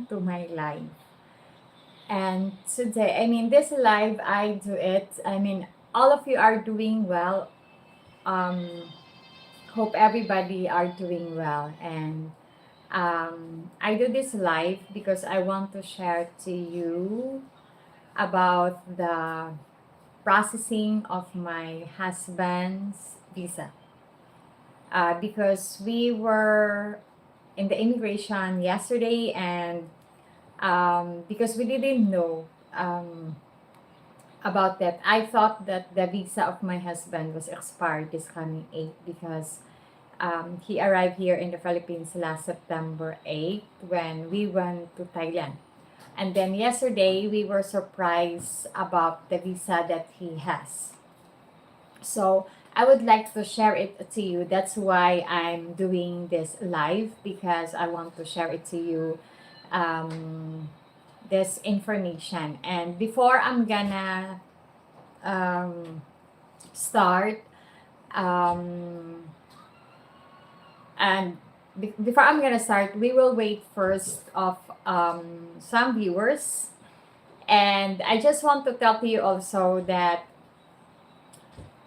welcome to my live. And today, this live, I do it. All of you are doing well. Um, Hope everybody are doing well. And I do this live because I want to share to you about the processing of my husband's visa. Because we were in the immigration yesterday, and because we didn't know about that. I thought that the visa of my husband was expired this coming 8 because he arrived here in the Philippines last September 8 when we went to Thailand. And then yesterday, we were surprised about the visa that he has. So I would like to share it to you. That's why I'm doing this live, because I want to share it to you, um, this information. And before I'm gonna start, um, and before I'm gonna start, we will wait first of some viewers. And I just want to tell to you also that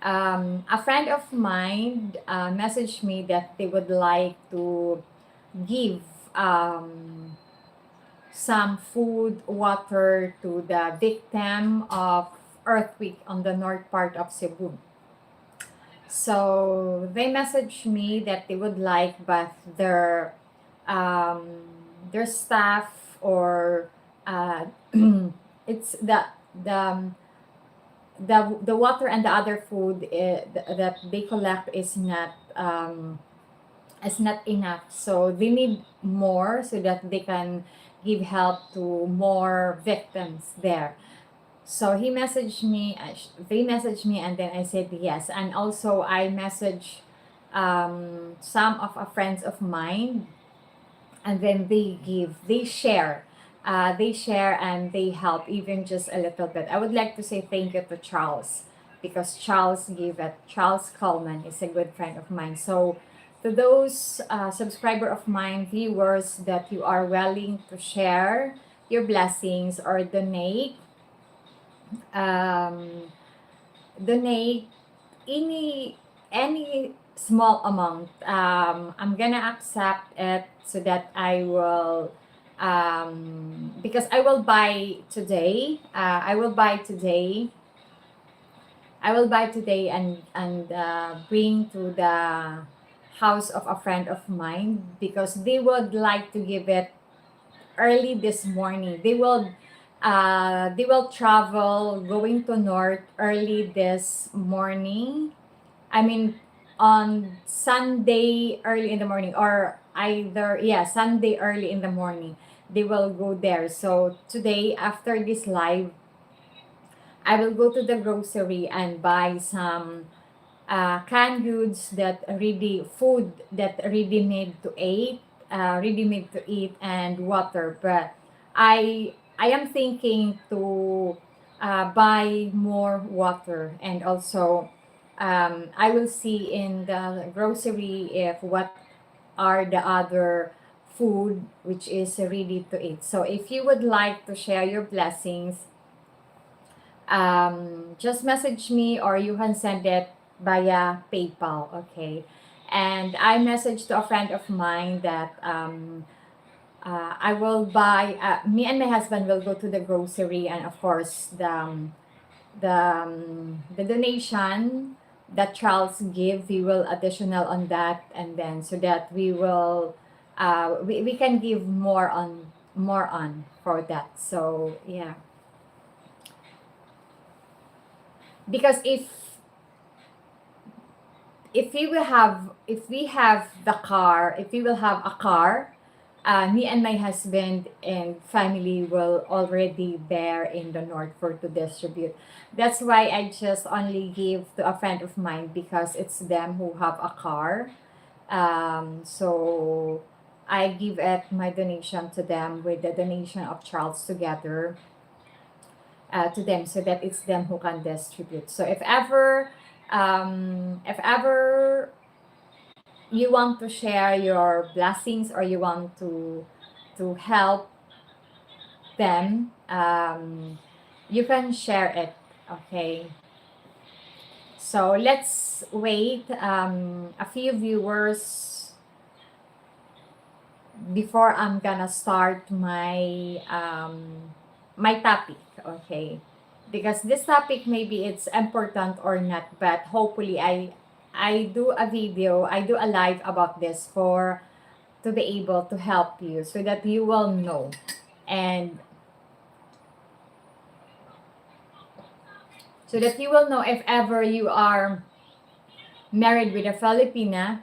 a friend of mine messaged me that they would like to give um, some food, water to the victim of earthquake on the north part of Cebu. So they messaged me that they would like, but um, their staff, or uh, it's the the water and the other food that they collect is not enough. So they need more so that they can give help to more victims there. So they messaged me, and then I said yes. And also I messaged some of a friends of mine, and then they share and they help, even just a little bit. I would like to say thank you to Charles, because Charles gave it. Charles Coleman is a good friend of mine. So to those subscriber of mine, viewers, that you are willing to share your blessings or um, donate any small amount, I'm gonna accept it, so that I will, because I will buy today. I will buy today, and bring to the house of a friend of mine, because they would like to give it early this morning. They will travel going to north early this morning. I mean, on Sunday early in the morning, or either, yeah, Sunday early in the morning, they will go there. So today, after this live, I will go to the grocery and buy some canned goods, that ready food, that ready made to eat, and water. But I am thinking to buy more water, and also I will see in the grocery if what are the other food which is ready to eat. So if you would like to share your blessings, just message me, or you can send it via PayPal, okay? And I messaged to a friend of mine that I will buy, me and my husband will go to the grocery, and of course, the donation that Charles give, we will additional on that, and then so that we can give more on for that. So yeah, because if we have the car, if we will have a car, me and my husband and family will already there in the north for to distribute. That's why I just only give to a friend of mine, because it's them who have a car. So I give it my donation to them with the donation of Charles together, to them, so that it's them who can distribute. So if ever you want to share your blessings, or you want to help them, you can share it. Okay. So let's wait a few viewers before I'm gonna start my topic. Okay. Because this topic maybe it's important or not, but hopefully I do a video, I do a live about this for to be able to help you so that you will know. And so that you will know if ever you are married with a Filipina,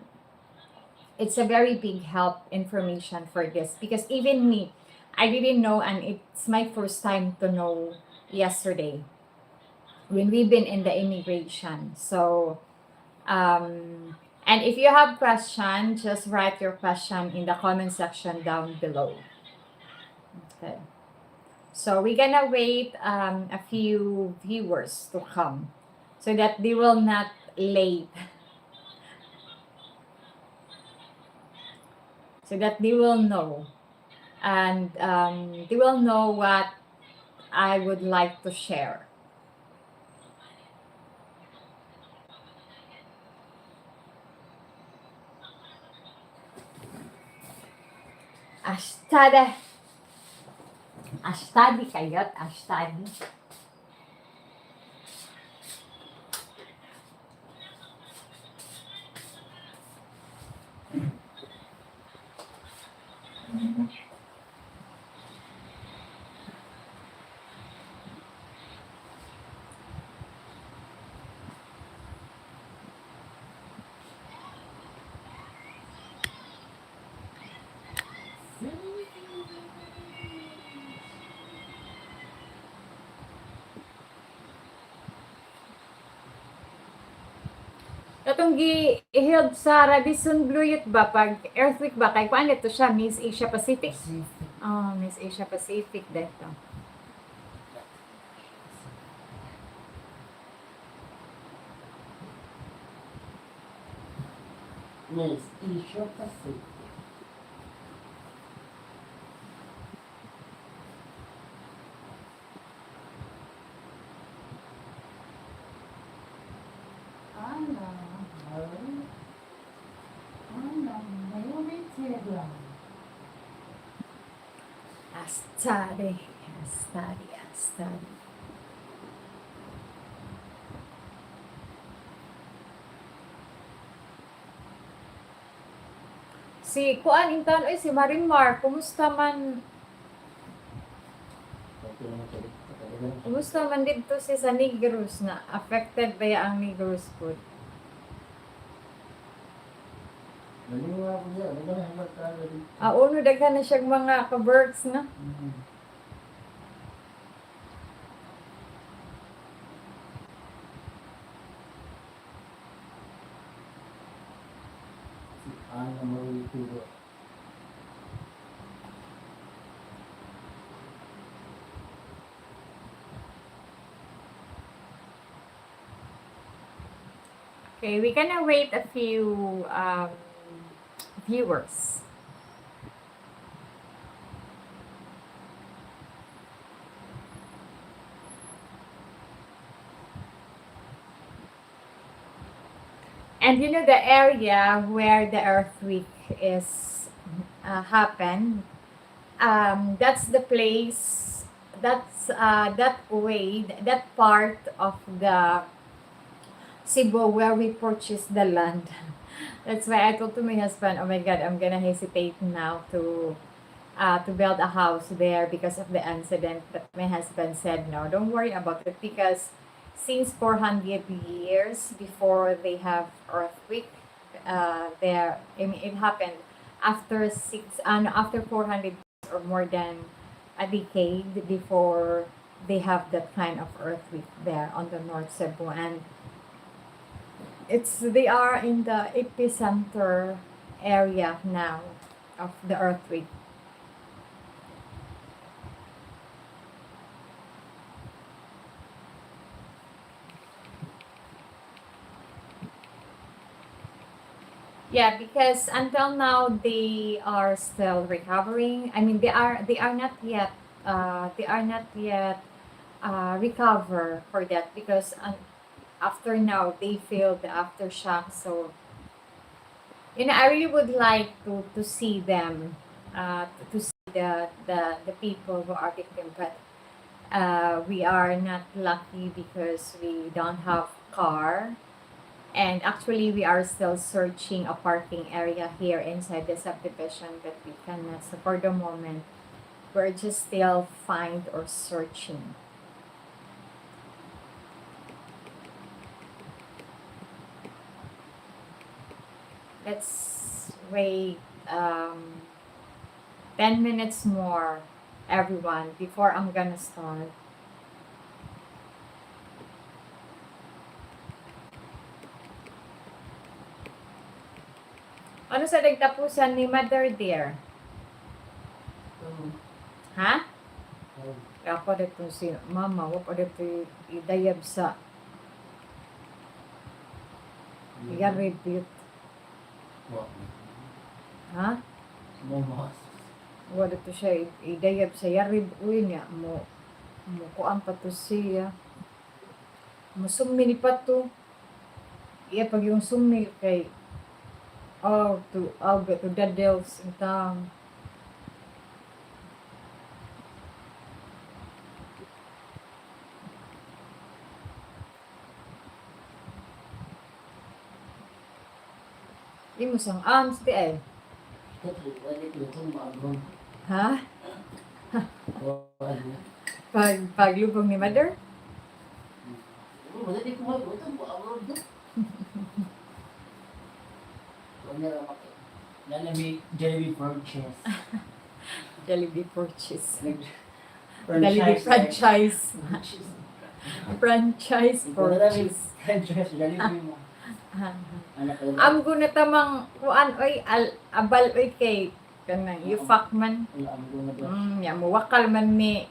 it's a very big help information for this because even me, I didn't know, and it's my first time to know yesterday when we've been in the immigration. So, and if you have question, just write your question in the comment section down below. Okay. So we're gonna wait a few viewers to come so that they will not late, so that they will know, and they will know what I would like to share. Ashtade, ashtadi kayot, ashtadi. Katong ihilb sa Radisson Blue ba pag earthquake ba kay kuan dito siya Miss Asia Pacific. Oh, Miss Asia Pacific dito. Miss Asia Pacific. Astade, astade, astade. Si kuan intan oy si Marimar, kumusta man? Kumusta man dito si sa Negros na affected ba ya ang Negros food? Uno daghan na siyang mga ka-birds na. Okay, we're gonna wait a few viewers. And you know the area where the earthquake is happened. That's the place. That's that way. That part of the Cebu where we purchased the land. That's why I told to my husband, "Oh my God, I'm gonna hesitate now to build a house there because of the incident." But my husband said, "No, don't worry about it because since 400 years before they have earthquake, there, I mean, it happened after after 400 years or more than a decade before they have that kind of earthquake there on the North Cebu, and they are in the epicenter area now of the earthquake." Yeah, because until now they are still recovering. I mean, they are not yet they are not yet recover for that because after now they feel the aftershock. So I really would like to see them, to see the people who are victim, but we are not lucky because we don't have car. And actually, we are still searching a parking area here inside the subdivision, but we cannot. So for the moment, we're just still find or searching. Let's wait 10 minutes more, everyone, before I'm gonna start. Ano sa nagtapusan ni Mother Dear? Ha? Ako dito si Mama, wako dito idayab sa repeat. Ha? Wako dito siya idayab sa yarib. Uy niya, mo kuan pa to siya. Musumil pa to. Iya pag yung sumil kay to the dells in town. Di mo sang arms di ay. Ha? Paglubong ni Mother? Jollibee purchase. Jollibee purchase. Jollibee Franchise. franchise. Franchise purchase. Franchise. Jollibee mo. Anak ko. Am guna tamang kuan oy abal oy kay kanang you fuck man. Ang guna ba? Ya muwakal man mi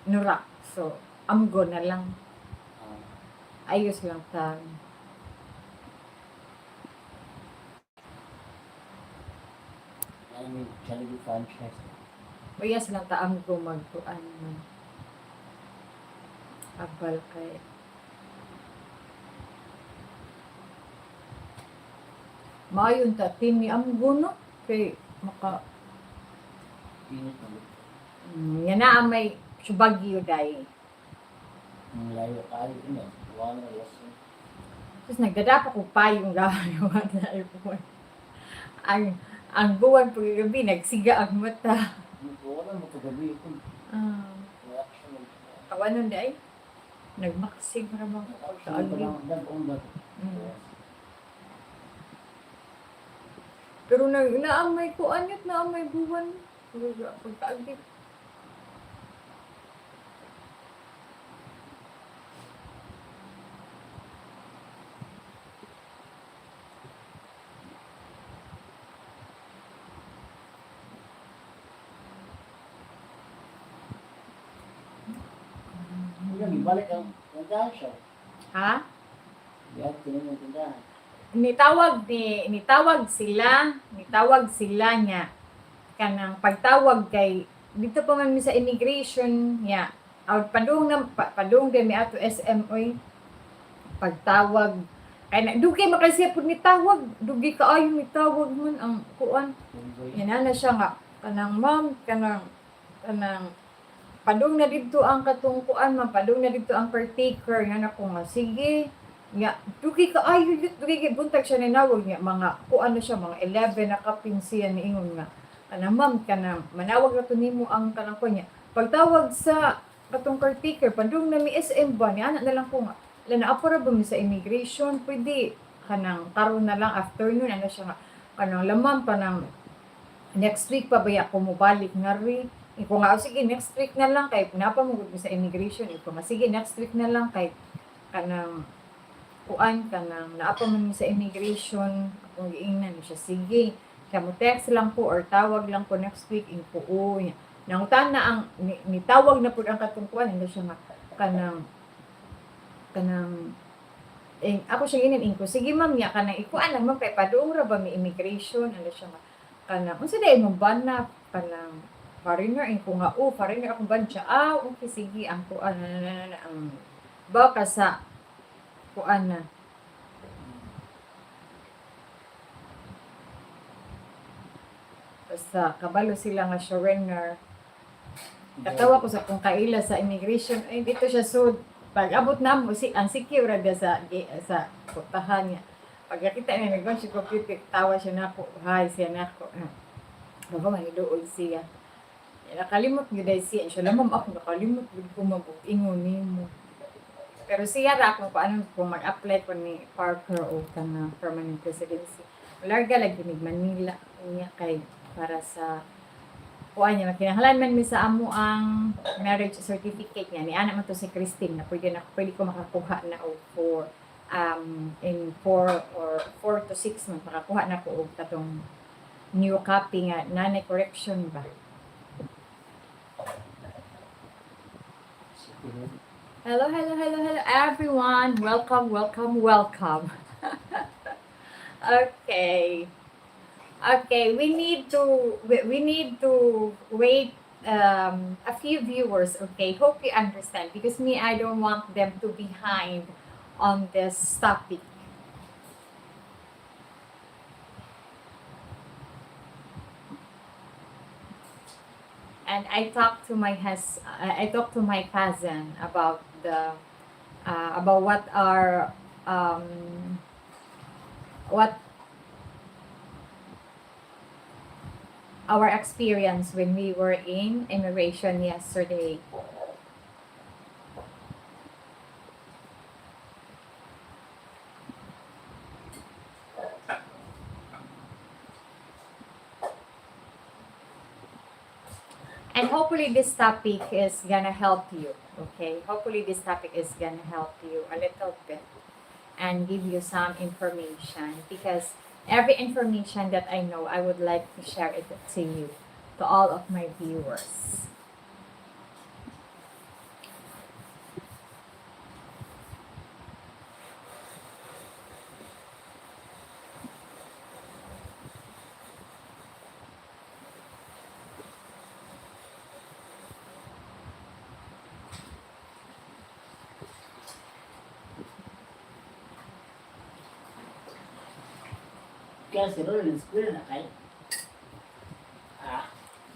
nurak. So am guna lang. Ayos lang ta. Jollibee franchise. Ayos lang ta am go magkuan man. Abal kay mayon ta tini am guno kay maka Pinit mo. yan na may subagyo day. Ang layo kayo ina. Wala na lesson. Tapos nagdadapa ko pa yung gawin na iPhone. Ang buwan po yung gabi, nagsiga ang mata. Wala mo kagabi ko. Reaction mo. Kawanon day, nagmaksig ramang kaagi. Pero naamay ko anyot, naamay buwan. Pagkaagi. Balik ang tindahan siya. Ha? Yan, tinan yung tindahan. Nitawag sila niya. Kanang pagtawag kay dito pa man mi sa immigration niya. Padung din mi ato SM oy. Pagtawag kay na dugi makasiya pud ni tawag, dugi kaayo ni tawag man ang kuan. Yan na siya nga kanang ma'am kanang padung na dito ang katungkuan man, padung na dito ang caretaker nga nako nga sige nga dugi kaayo yut dugi buntag siya ninawag niya mga kuan na siya mga 11 na kapinsiya ni ingon nga kanang ma'am kanang manawag na to nimo ang kanang ko niya pagtawag sa katong caretaker padung na mi SM ba ni ana na lang ko nga la naapura ba mi sa immigration pwede kanang karon na lang afternoon ano siya nga kanang lamang kanang next week pa ba ako mobalik nga ri iko nga sige next week na lang kay napamugod mi sa immigration iko nga sige next week na lang kay kanang kuan kanang naapa man mi sa immigration akong giingnan siya sige kaya mo text lang po or tawag lang po next week inko o nangutan na ang nitawag na pud ang katungkuan hindi siya nga kanang ako siya ginin ko sige ma'am ya kanang ikuan lang ma'am kay padung ra ba mi immigration ano siya nga kanang unsa day mo banap kanang foreigner, ko nga, foreigner ako ba siya? Okay, sige, ang kuan na, ang baka sa kuan na. Basta, kabalo sila nga foreigner. Katawa ko sa kung kaila sa immigration, ay dito siya so pag abot na mo si ang secure ra sa putahan niya. Pag nakita niya nagban siya computer, tawa siya nako, hi siya nako. Baka maniduol siya. Nakalimot gyud ay siya. Siya lamang ako nakalimot gyud ko mabuk-ingon nimo. Pero siya ra kung paano kung mag-apply ko ni Parker o kana permanent residency. Larga lagi ni Manila niya kay para sa kuan niya kinahanglan man mi sa amo ang marriage certificate niya ni ana man to si Christine na pwede ko makakuha na og for in 4 to 6 months makakuha na ko og katong new copy nga nanay correction ba. Hello everyone. Welcome. Okay. Okay, we need to wait a few viewers, okay? Hope you understand because me I don't want them to behind on this topic. And I talked to my cousin about about what our experience when we were in immigration yesterday. And hopefully this topic is gonna help you, okay? Hopefully this topic is gonna help you a little bit and give you some information because every information that I know, I would like to share it to you, to all of my viewers. Kaya si Rolling Square na kayo.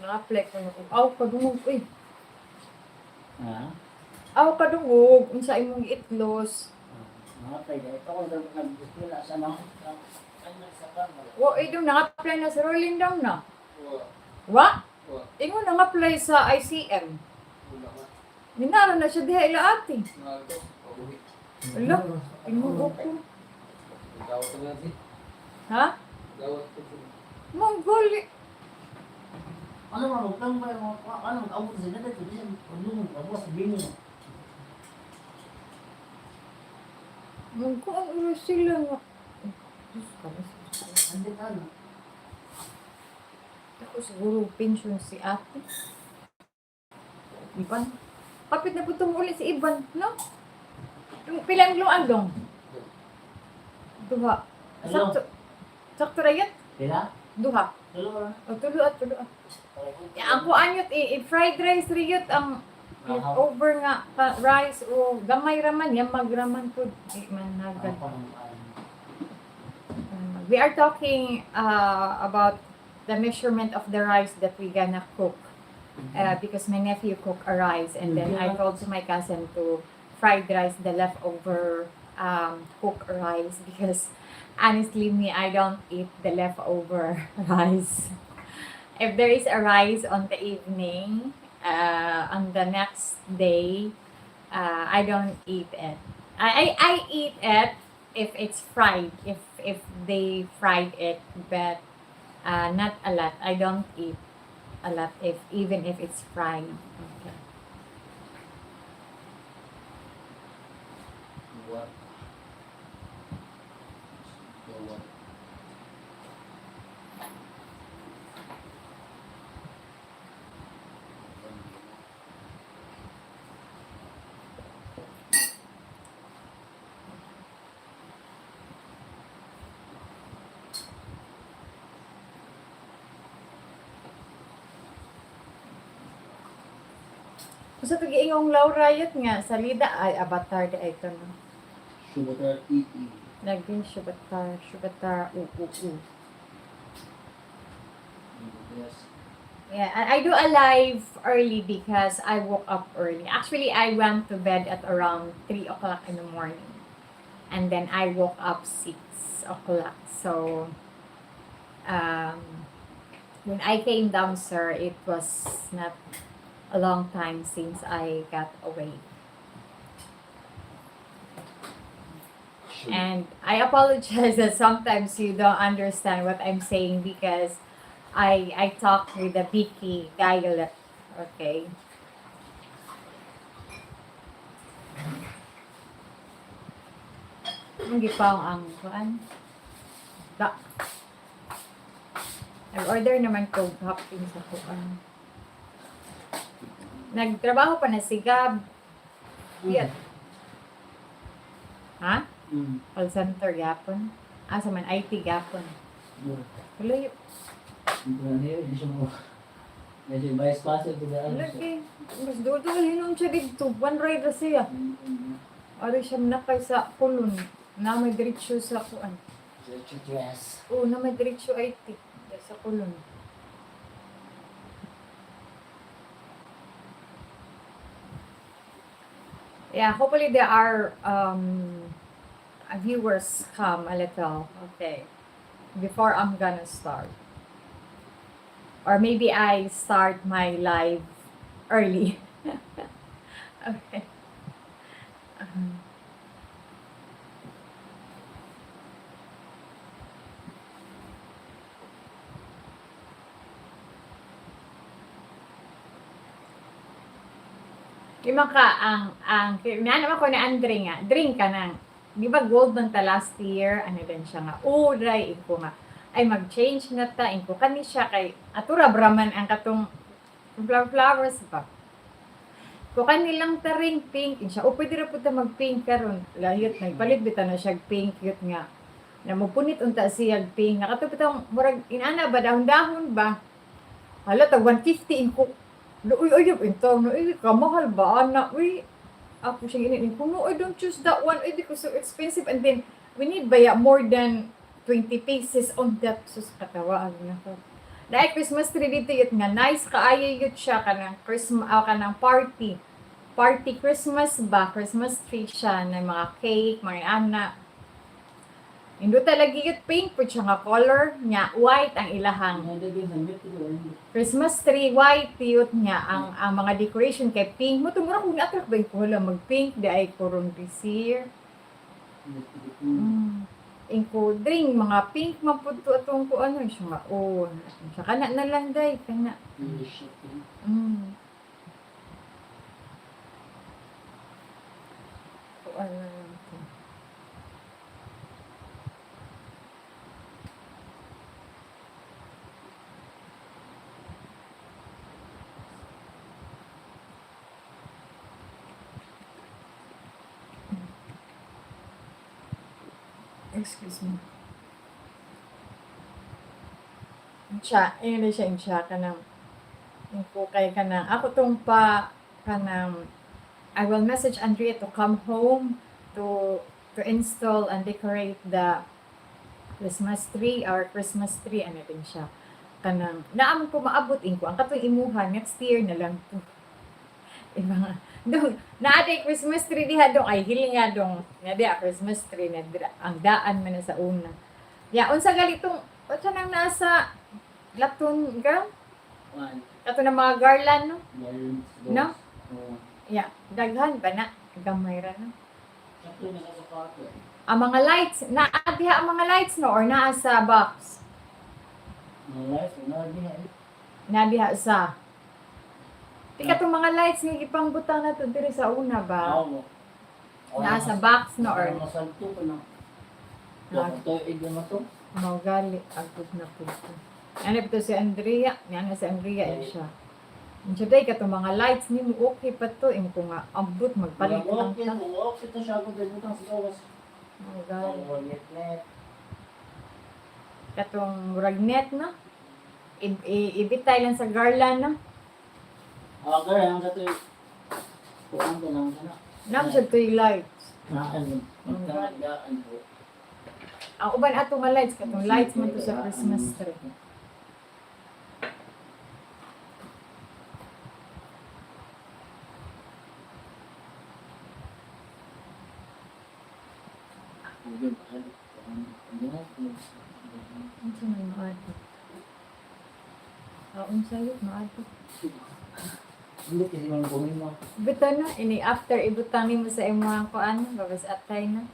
Naka-apply ko na kadungog, Ha? kadungog, unsa imong itlos. Mga tayo. Ito ko nag-display sa mga sa camera. Idong naka-apply na sa Rolling Down na. Wala. Wa? Wala. Ingon naka-apply sa ICM. Wala ka. Minara na siya diha ila ate. Nalito. Pabuhi. Wala, inugo ko. Gawat ko natin. Ha? Gawat ko po. Mongoli. Ano mga magkang ba yung ano mag-abot sa natin? Hindi siya mag-lumog. Abot sa bini mo. Mongko ang ilo sila nga. Diyos ka ba? Hindi ka ano. Ako siguro pension si ate. Iban. Kapit na po tumuli si Iban, no? Pila ang luang dong? Duha. Hello? Sakto ra yun? Pila? Duha. Tulo na. Tulo. Ang kuanyot, i-fried rice riyot ang over nga rice o gamay raman, yan magraman po. Managad. We are talking about the measurement of the rice that we gonna cook. Because my nephew cooked a rice and then I told to my cousin to fried rice the leftover cooked rice because honestly me I don't eat the leftover rice. If there is a rice on the evening, on the next day, I don't eat it. I eat it if it's fried, if they fried it, but not a lot. I don't eat a lot even if it's fried. Okay. What? Sa tugiingong Laura yun nga, salida ay avatar di ay ito no. Sugar titi. Naging Shubatar, Yes. Yeah, I do a live early because I woke up early. Actually, I went to bed at around 3 o'clock in the morning. And then I woke up 6 o'clock. So, um, when I came down, sir, it was not a long time since I got awake. And I apologize that sometimes you don't understand what I'm saying because I talk with the Vicky dialect. Okay. Ang gipaw ang kuan. Da. Nag-order naman ko hapin sa kuan. Nagtrabaho pa na si Gab. Yet. Ha? Call center gapon. Sa man IT gapon. Wala Hindi siya mo. Medyo vice passer ko daan. lagi. Mas dudo hinom siya dito. One ride na siya. Ari siya nakay sa pulon. Na may diretsyo sa kuan. Dress. Oo, na may diretsyo IT. Sa pulon. Yeah, hopefully there are viewers come a little. Okay. Before I'm gonna start. Or maybe I start my live early. Okay. Lima ka naman ko na Andre nga, drink ka nang. Di ba gold man ta last year, ano din siya nga, uray, iko nga, ay mag-change na ta, iko kani siya kay, atura braman ang katong flowers ba. Ko kanilang taring pink, siya, o pwede ra po ta mag-pink karon layot, nagpalit bita na siya pink, yut nga, na mapunit unta siya pink, nakatupitang, murag, inana ba, dahon-dahon ba, hala, tag 150, iko, uy, ito, kamahal ba, anak, uy, ako siya inin, kung no, I don't choose that one, because so expensive, and then, we need baya more than 20 pieces on that, sus, katawa, na ko. Dahil Christmas tree dito yun nga, nice kaayo yun siya, kanang Christmas, kanang party Christmas ba, Christmas tree siya, na mga cake, mga anak, Indo talaga yun pink po siya nga color niya, white ang ilahang. Christmas tree, white yun niya, ang mga decoration kay pink. Mo tumura kung na-attract ba yung kuhala mag-pink, di ay kurong this year. Inko drink, mga pink, maputo atong ko ano, siya nga, siya kana na lang day, kana. Excuse me. Siya, ayun na siya ka ng kay ka ng, ako tong pa ka ng, I will message Andrea to come home to install and decorate the Christmas tree, our Christmas tree, ano din siya. Kanang, naamon ko maabot ko, ang katong imuha, next year na lang to. Iba nga. Dong, naade Christmas tree diha dong ay hiling nga dong nga diha Christmas tree na ang daan man na sa una. Ya unsa galitong unsa nang nasa lapton girl? Kato na mga garland no? No? Ya, daghan ba na gamay ra no? Ang mga lights, naa diha ang mga lights no or naa sa box? Na diha sa Tika itong mga lights nga ipangbutang na ito diri sa una ba? Nasa box no or? Masalto ko na. Ito, na to. Maugali, agod na po ito. Ano ito si Andrea? Yan si Andrea yun siya. Ang siya ka itong mga lights ni mo okay pa to. Yung kung nga ambot magpalit lang ta. Okay to siya ako din butang sa gawas. Maugali. Katong ragnet no? Ibitay lang sa garland no? Girl, ang gato Kuhaan ka lang ka na. Nam sa toy lights. Magkanagaan po. Ang uban ato nga lights katong lights man to sa Christmas tree. Unsa man maadto? Unsa yun maadto? Hindi kasi man kumin mo. Bitaw na ini after ibutang nimo sa imong kuan babas atay na.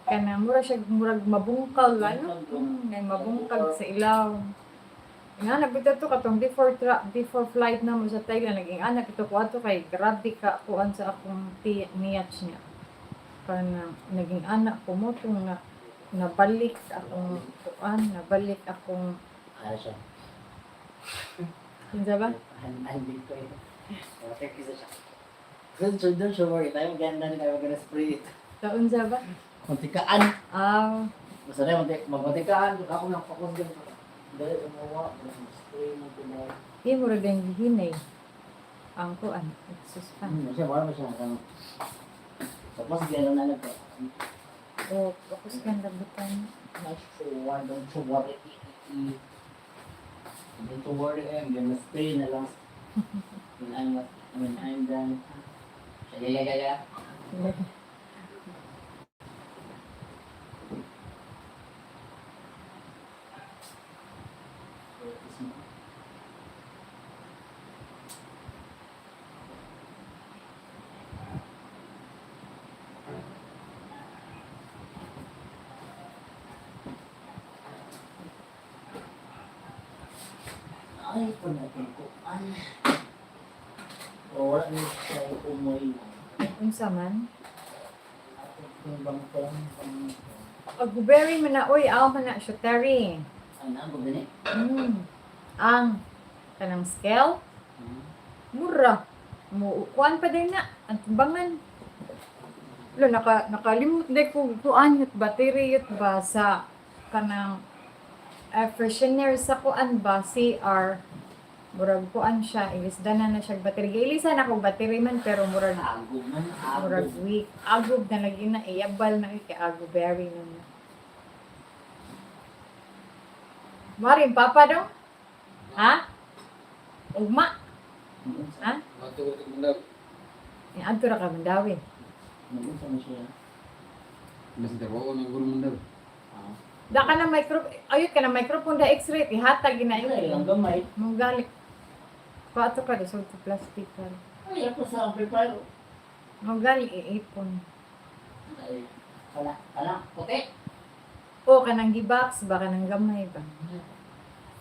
Kana mura siya murag mabungkag ano? Ngay mabungkag sa ilaw. Nga nagbitaw to katong before flight na mo sa Thailand naging anak ito ko ato kay grabe ka kuan sa akong niyat niya. Kana naging anak ko mo to nga nabalik akong kuan, nabalik akong Kaya siya. kinsa ba? Hindi ko yun. Okay, kisa siya. Don't you worry. Tayo maganda na tayo mag-spray it. Taon sa ba? Mantikaan. Ah, Basta na magmantikaan. Ako nang focus din. Dahil umawa. Spray mo pinay. di mo rin hinay. Ang kuan, sus pa. Siya, wala mo siya. Tapos gano'n na nagka. O, kapos ka nabutan. Nice for one. Don't you worry. Don't you worry. I'm gonna spray na lang. When I'm done. Yeah. Ay, po natin ko. Ay. Wala niyo siya umuwi lang. Unsa man? Yung bang pang Pag-berry man na, uy, aw man na siya, Terry. ano ang gani? Ang kanang scale, mura. Kuan pa din na, ang timbangan. Lo, nakalimot na ko, kuan yut ba, battery yut ba sa kanang freshener sa kuan ba, CR. Murag kuan siya, ilisdanan na siya battery. Ilisan ako battery man, pero murag Agog man, murag agog. weak. Agob na lagi na, iyabal na kay agob berry na. Marin, papa daw? Ha? Ugma? Ha? Adto ra ka mandawi. Nandun sa siya. Mas trabaho ng guru mo daw. Da ka na ayot ka na microphone da X-ray, ihatag Ay, ginayon. ang gamay. Mong galik. Pato ka da sa plastic ka. Ay, ako sa amplifier. Mong galik iipon. Ay, puti. O kanang gi-box ba kanang gamay ba?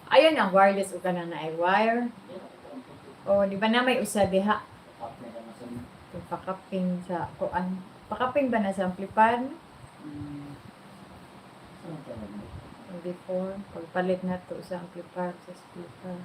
Ayun ang wireless o kanang na ay wire. O di ba na may usa diha? Yung pakaping sa kuan. Pakaping ba na sa amplifier? No? Yung before, pagpalit na to sa amplifier sa speaker.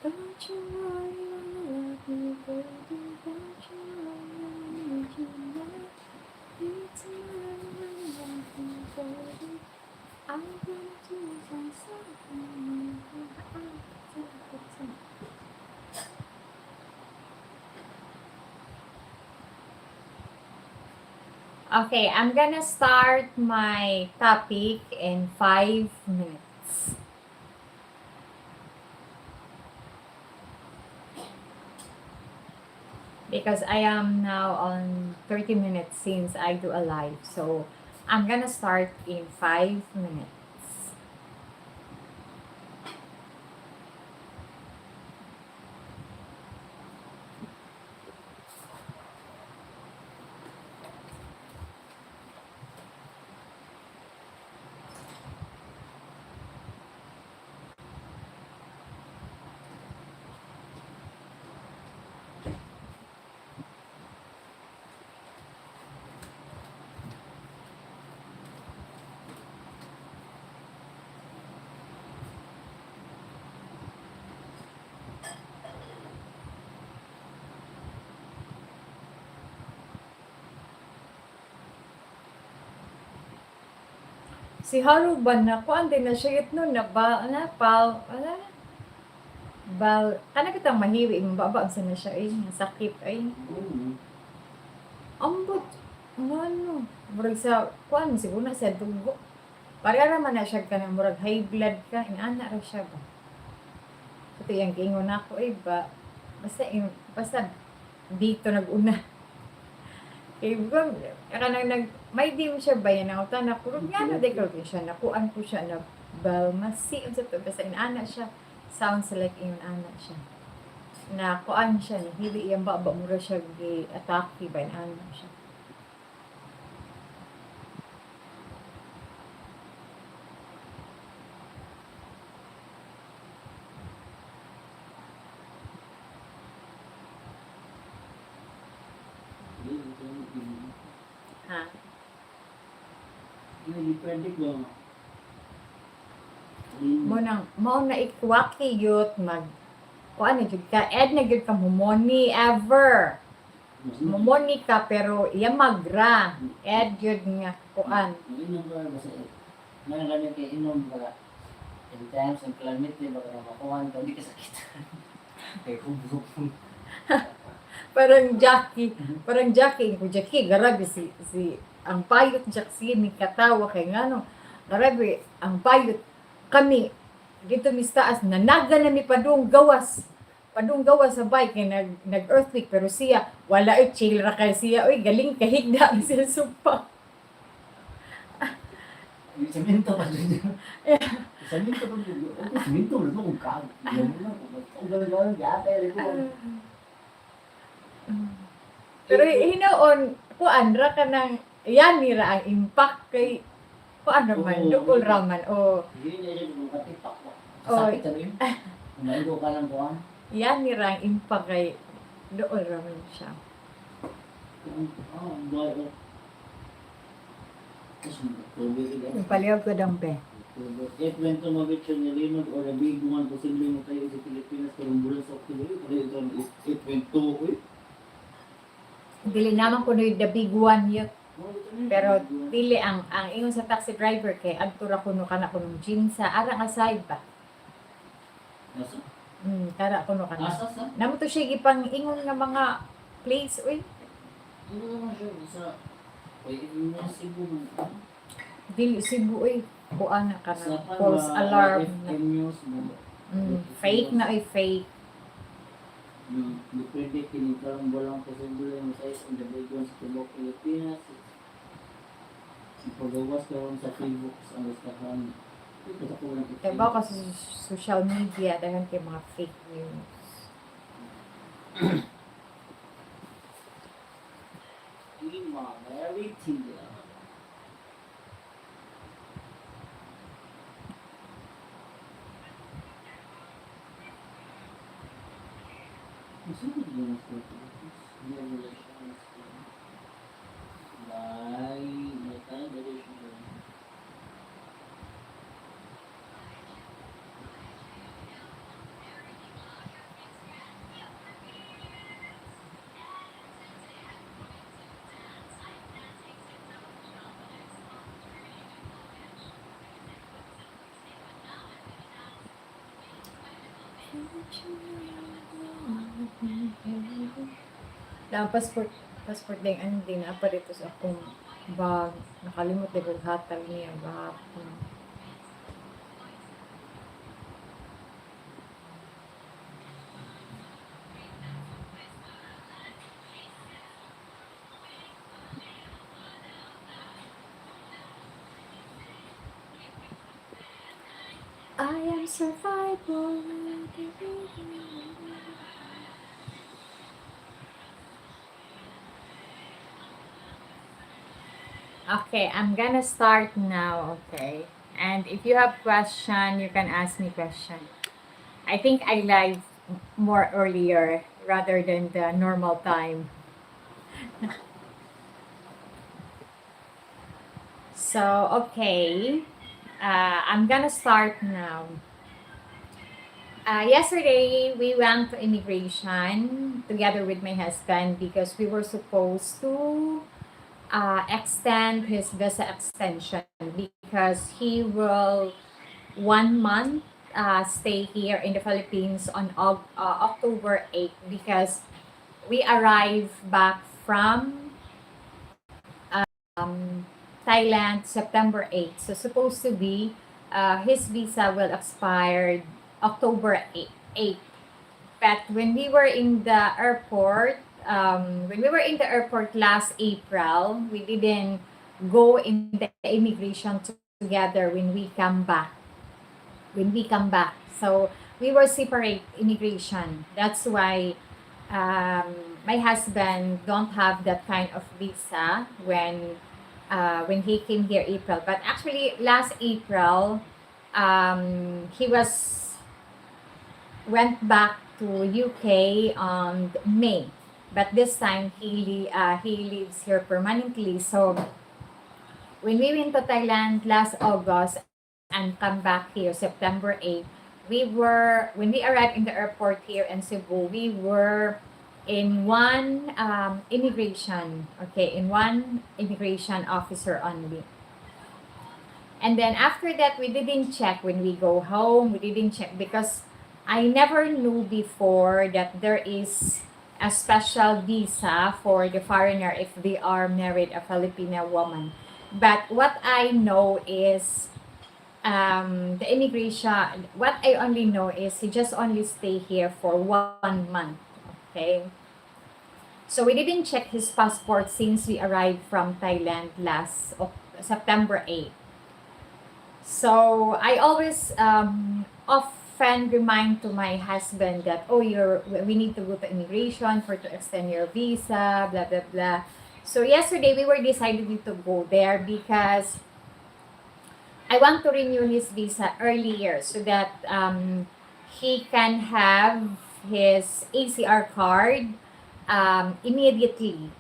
Don't you worry, I'm me, baby. Don't you worry, I need you now. It's mine, baby. I'm gonna do something. Okay, I'm gonna start my topic in 5 minutes. Because I am now on 30 minutes since I do a live. So, I'm gonna start in 5 minutes. Si Haru ba na kuan din na siya it nun na ba na pal ala bal kana kitang mahiwi mo baba sa na siya ay sakit ay ambot ano murag sa kuan siguro na sa dugo para man na siya kanang murag high blood ka inana ra siya ba ito yung giingon ako ay ba basta dito nag-una kay bang kanang may di mo siya bayan ako tanak pero nga na decoration siya nakuan ko siya na balmasi unsa to basta inana siya sounds like ingon ana siya na kuan siya ni hindi iyang baba mura siya gi atake ba inana siya. Ha? Pwede ko. Mo na ikwaki yut mag kuan na jud ka ed na jud ka momoni ever momoni ka pero iya magra ed jud nga kuan Inom ba basta nang kay inom ba in times and climate baka na makuhan ka di ka sakit. Kay kubog. parang Jackie ko Jackie garabi si ang payot Jackie ni katawa kay ngano garabi ang payot kami dito mistaas nanaga na mi padung gawas sa bike kay nag earthquake pero siya wala chill ra kay siya oy galing kahigda siya supa. Semento pa dito. Semento pa dito. Semento na kung ka. Yan na. Ang gano'n yata ko. Pero hinoon kuan ra ka nang yan nira ang impact kay kuan naman dukol raman o Hindi na yun yung katipak ko. Oh. Sakit na rin. Maigo ka lang kuhan. yan nira ang impact kay dukol raman siya. Boy. Palihog ko dampe. If when tumawid siya nilinod or nabiguan posible mo tayo sa Pilipinas karong bulan sa October, kaya ito 8.2 Dili naman ko no the big one yun. Pero dili ang ingon sa taxi driver kay adtura kuno kana kuno gym sa arang aside ba. Nasa? Tara kuno kana. Nasa sa? Namo to siya gipang ingon nga mga place uy. Ano naman siya sa yung mga Cebu man. Dili Cebu uy. Kuan na kana Sa false alarm. FM news mo. Fake na uy fake. Depende kini karong walang posible yung size on the big ones to Tubok, Pilipinas. Pagawas karon sa Facebook ang listahan. Ito sa kulang ito. Kaya ba kasi social media dahil kay mga fake news. Lima, very tila. Sino yung mas Na passport din ano din apa dito sa akong bag nakalimot din kog hatag niya gahapon. I am survival. Okay, I'm gonna start now, okay? And if you have question, you can ask me question. I think I live more earlier rather than the normal time. So, okay. I'm gonna start now. Yesterday, we went to immigration together with my husband because we were supposed to extend his visa extension because he will 1 month stay here in the Philippines on October 8th because we arrive back from Thailand September 8th. So supposed to be his visa will expire October 8th. But when we were in the airport last April, we didn't go in the immigration together when we come back. So we were separate immigration. That's why my husband don't have that kind of visa when he came here April. But actually last April, he was went back to UK on May. But this time he lives here permanently. So when we went to Thailand last August and come back here September 8th, when we arrived in the airport here in Cebu, we were in one immigration officer only. And then after that, we didn't check when we go home. We didn't check because I never knew before that there is a special visa for the foreigner if they are married a Filipino woman. But what I know is the immigration. What I only know is he just only stay here for 1 month. Okay, so we didn't check his passport since we arrived from Thailand last September 8th. So I always often remind to my husband that, oh, we need to go to immigration for to extend your visa, blah blah blah. So yesterday we were decided to go there because I want to renew his visa earlier so that he can have his ACR card immediately,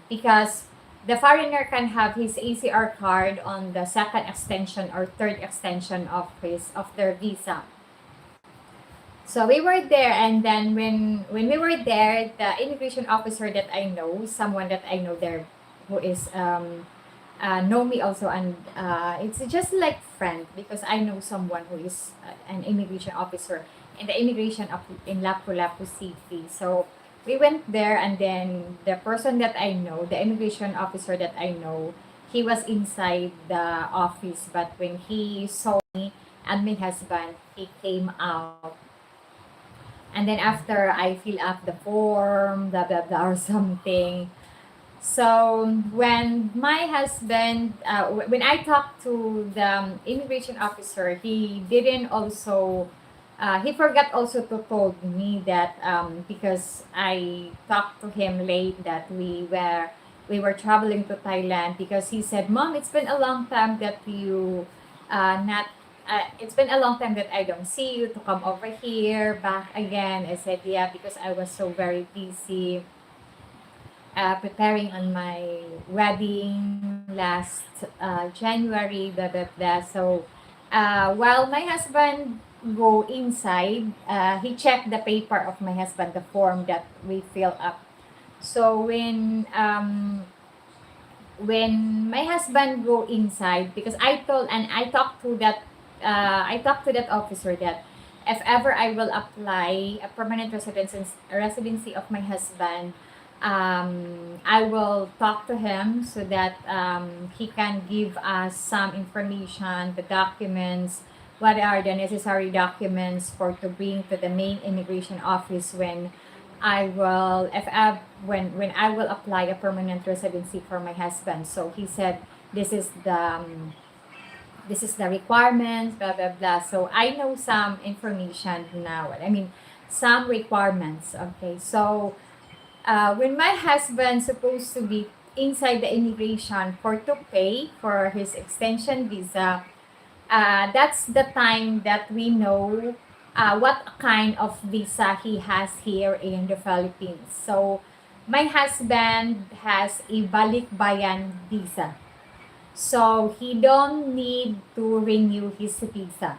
because the foreigner can have his ACR card on the second extension or third extension of their visa. So we were there, and then when we were there, the immigration officer that I know, someone that I know there, who is know me also, and it's just like friend because I know someone who is an immigration officer in the immigration of in Lapu-Lapu City. So we went there, and then the person that I know, the immigration officer that I know, he was inside the office, but when he saw me and my husband, he came out. And then after I fill up the form, blah blah blah or something. So when I talked to the immigration officer, he didn't also, he forgot also to told me that because I talked to him late that we were traveling to Thailand because he said, Mom, it's been a long time that you not. It's been a long time that I don't see you to come over here back again. I said, yeah, because I was so very busy preparing on my wedding last January, blah blah blah. So while my husband go inside, he checked the paper of my husband, the form that we fill up. So when my husband go inside, because I told and I talked to that officer that if ever I will apply a permanent residency of my husband, I will talk to him so that he can give us some information, the documents, what are the necessary documents for to bring to the main immigration office when I will apply a permanent residency for my husband. So he said this is the requirements, blah blah blah. So I know some information now. I mean, some requirements. Okay, so when my husband supposed to be inside the immigration for to pay for his extension visa, that's the time that we know what kind of visa he has here in the Philippines. So my husband has a balikbayan visa. So he don't need to renew his visa.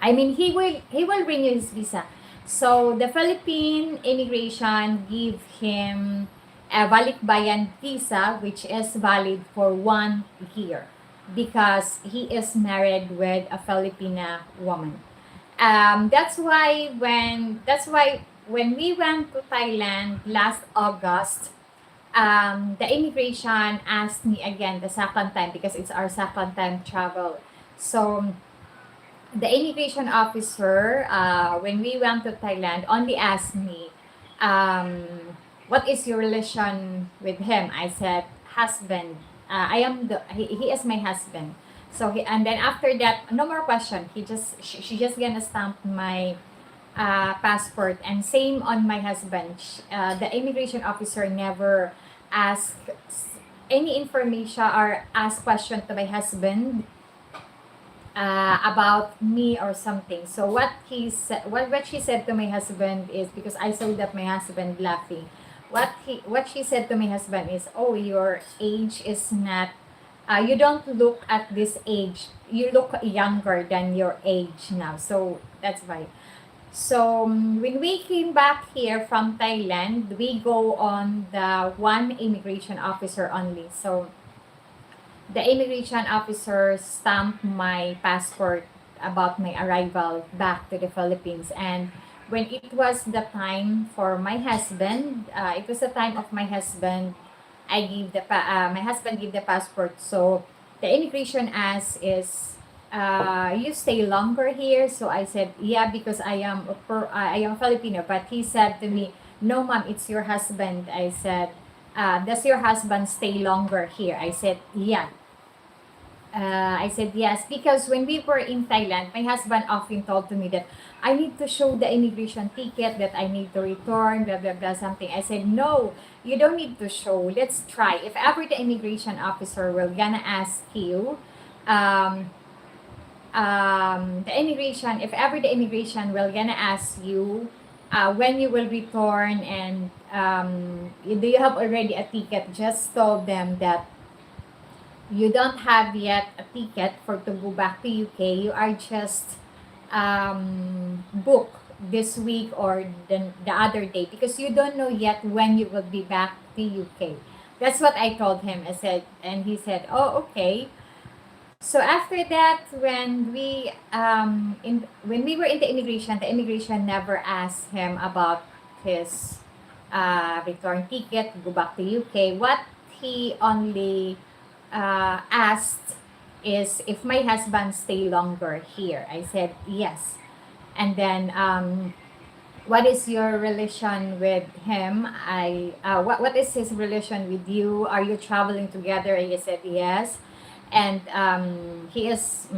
I mean, he will renew his visa. So the Philippine immigration give him a balikbayan visa, which is valid for 1 year because he is married with a Filipina woman. That's why when we went to Thailand last August, the immigration asked me again the second time because it's our second time travel. So the immigration officer, when we went to Thailand, only asked me, um, "What is your relation with him?" I said, "Husband. He is my husband." So and then after that, no more question. She just gonna stamp my passport, and same on my husband. The immigration officer never asked any information or ask question to my husband about me or something. So what she said to my husband is, because I saw that my husband laughing. What she said to my husband is, "Oh, your age is not. You don't look at this age. You look younger than your age now." So that's why. So when we came back here from Thailand, we go on the one immigration officer only. So the immigration officer stamped my passport about my arrival back to the Philippines. And when it was the time for my husband, it was the time of my husband. My husband gave the passport. So the immigration asked is, you stay longer here? So I said, yeah, because I am Filipino. But he said to me, no, ma'am, it's your husband. I said, does your husband stay longer here? I said, yeah. I said yes, because when we were in Thailand, my husband often told to me that I need to show the immigration ticket, that I need to return, blah blah blah, something. I said no, you don't need to show. Let's try. If ever the immigration officer will gonna ask you, um, if ever the immigration will gonna ask you, when you will return, and do you have already a ticket? Just told them that you don't have yet a ticket for to go back to UK. You are just book this week or the other day, because you don't know yet when you will be back to UK. That's what I told him. I said, and he said, "Oh, okay." So after that, when we were in the immigration never asked him about his return ticket, go back to UK. What he only asked is if my husband stay longer here. I said yes. And then, what is your relation with him? What is his relation with you? Are you traveling together? I said yes. And he is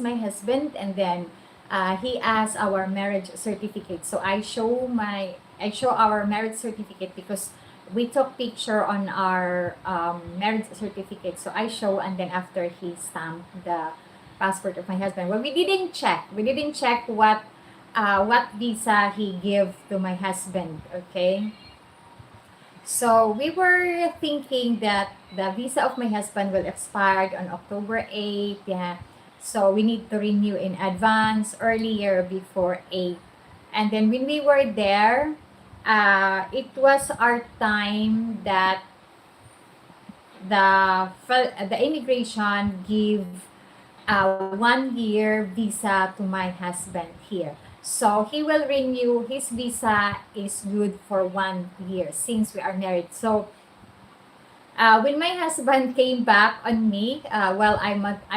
my husband. And then he asked our marriage certificate. So I show our marriage certificate, because we took picture on our marriage certificate. So I show, and then after he stamped the passport of my husband. Well, we didn't check. We didn't check what visa he gave to my husband. Okay. So we were thinking that the visa of my husband will expire on October 8th. Yeah. So we need to renew in advance earlier before 8. And then when we were there, it was our time that the immigration give a 1 year visa to my husband here. So he will renew his visa, is good for 1 year since we are married. So when my husband came back on me, I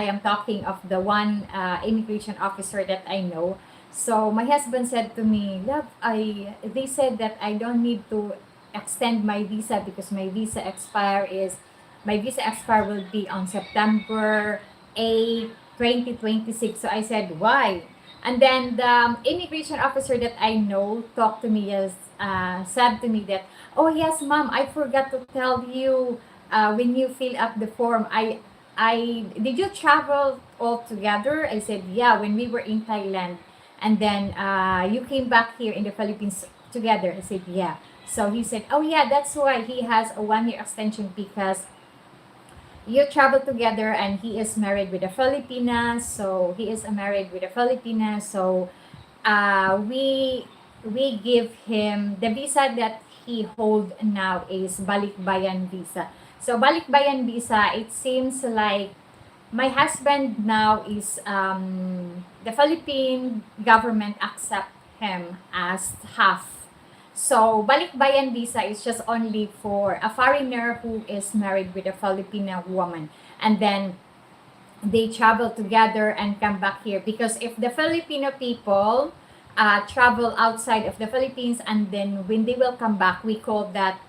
am talking of the one immigration officer that I know. So my husband said to me, "Love, they said that I don't need to extend my visa because my visa expire will be on September 8, 2026." So I said, "Why?" And then the immigration officer that I know talked to me, as said to me that, "Oh yes, ma'am, I forgot to tell you, when you fill up the form, I did you travel all together?" I said, "Yeah, when we were in Thailand, and then you came back here in the Philippines together." I said, "Yeah." So he said, "Oh yeah, that's why he has a 1 year extension, because you travel together, and he is married with a Filipina." So he is married with a Filipina. So we give him the visa that he hold now is balikbayan visa. So balikbayan visa, it seems like my husband now is the Philippine government accept him as half. So balikbayan visa is just only for a foreigner who is married with a Filipino woman, and then they travel together and come back here, because if the Filipino people travel outside of the Philippines and then when they will come back, we call that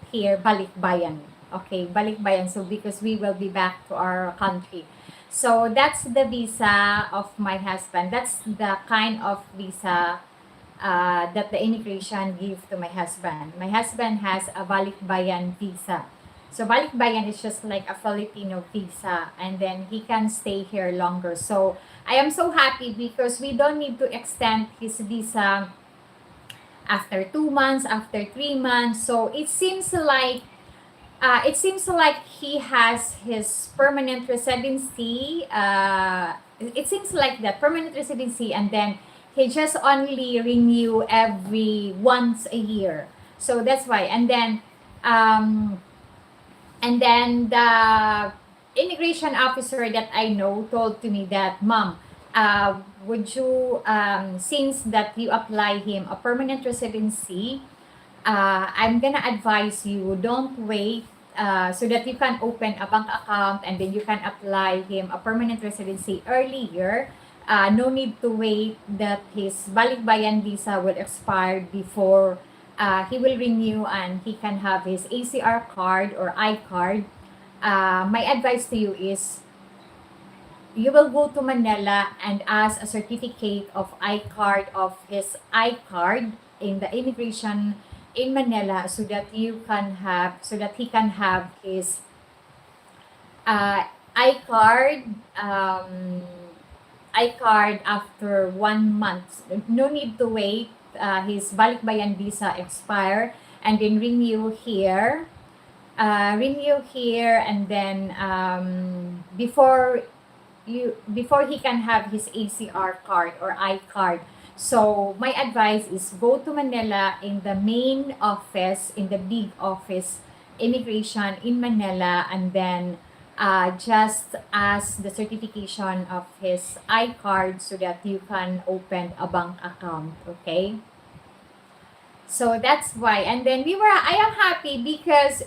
here balikbayan. Okay, balikbayan. So because we will be back to our country. So that's the visa of my husband. That's the kind of visa that the immigration give to my husband. My husband has a balikbayan visa. So balikbayan is just like a Filipino visa, and then he can stay here longer. So I am so happy because we don't need to extend his visa after 2 months, after 3 months. So it seems like he has his permanent residency. It seems like that permanent residency, and then he just only renew every once a year. So that's why. Um, and then the immigration officer that I know told to me that, Mom, would you, since that you apply him a permanent residency, I'm gonna advise you, don't wait, so that you can open a bank account and then you can apply him a permanent residency earlier. No need to wait that his balikbayan visa will expire before he will renew and he can have his ACR card or I card. My advice to you is you will go to Manila and ask a certificate of I card of his I card in the immigration in Manila, so that you can have, so that he can have his I card, I card after 1 month. No need to wait his balikbayan visa expire and then renew here, and then before he can have his ACR card or I card. So my advice is go to Manila in the main office, in the big office, immigration in Manila, and then just ask the certification of his I card so that you can open a bank account. Okay. So that's why. And then I am happy because,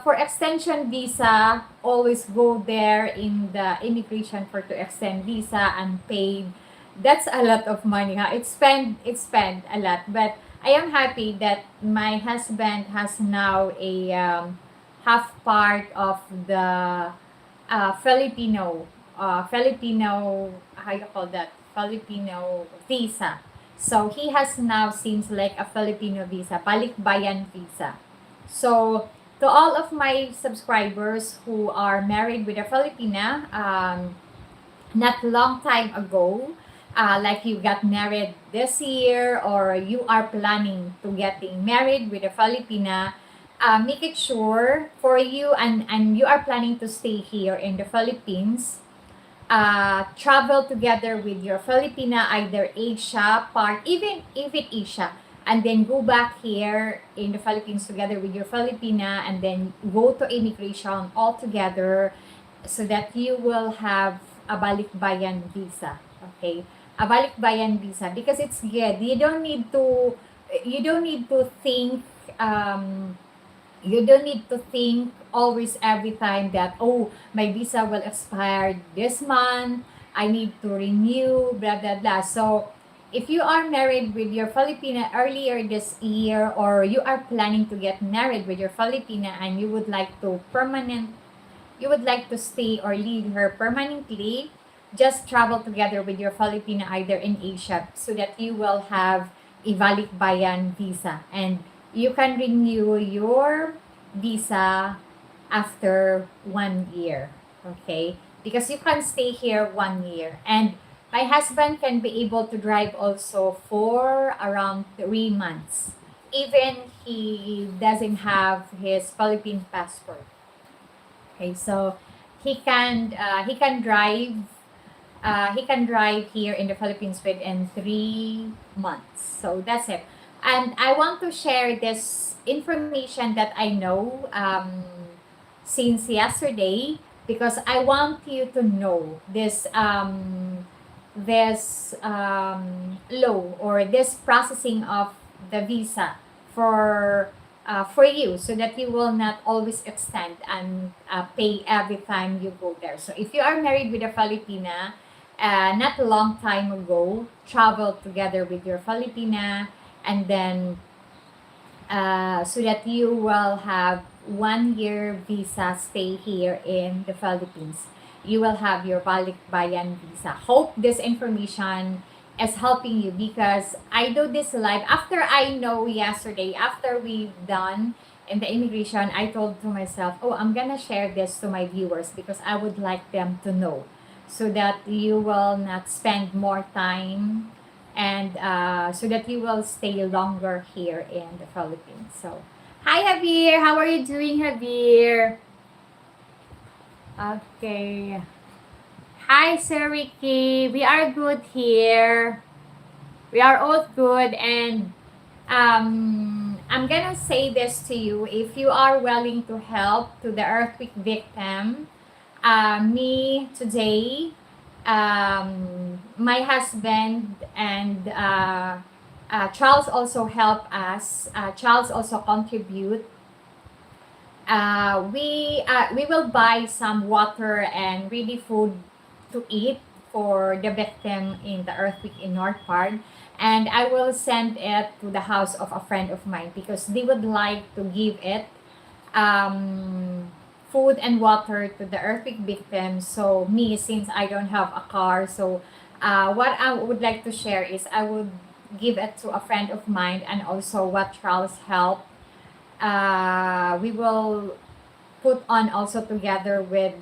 for extension visa, always go there in the immigration for to extend visa and paid. That's a lot of money. Huh? It spend a lot. But I am happy that my husband has now a half part of the Filipino, how you call that, Filipino visa. So he has now seems like a Filipino visa, balikbayan visa. So to all of my subscribers who are married with a Filipina, not long time ago, like you got married this year or you are planning to getting married with a Filipina, make it sure for you, and you are planning to stay here in the Philippines, travel together with your Filipina, either Asia part, even Asia, and then go back here in the Philippines together with your Filipina, and then go to immigration all together, so that you will have a balikbayan visa. Okay, a balikbayan visa, because it's good. You don't need to think. You don't need to think always every time that, oh, my visa will expire this month, I need to renew, blah blah blah. So if you are married with your Filipina earlier this year, or you are planning to get married with your Filipina and you would like to stay or leave her permanently, just travel together with your Filipina either in Asia, so that you will have a balikbayan visa, and you can renew your visa after 1 year. Okay, because you can stay here 1 year, and my husband can be able to drive also for around 3 months, even he doesn't have his Philippine passport. Okay, so he can drive here in the Philippines within 3 months. So that's it. And I want to share this information that I know since yesterday, because I want you to know this law, or this processing of the visa for you, so that you will not always extend and pay every time you go there. So if you are married with a Filipina, not a long time ago, travel together with your Filipina, and then so that you will have 1 year visa stay here in the Philippines. You will have your balikbayan visa. Hope this information is helping you, because I do this live after I know yesterday, after we done in the immigration. I told to myself, oh, I'm gonna share this to my viewers because I would like them to know, so that you will not spend more time, and so that you will stay longer here in the Philippines. So, hi Javier, how are you doing, Javier? Okay. Hi, Sir Ricky. We are good here. We are all good, and I'm gonna say this to you. If you are willing to help to the earthquake victim, me today, my husband and Charles also help us. Charles also contribute. We will buy some water and really food to eat for the victim in the earthquake in North Part, and I will send it to the house of a friend of mine, because they would like to give it food and water to the earthquake victims. So me, since I don't have a car, so what I would like to share is I would give it to a friend of mine, and also what Charles helped. We will put on also together with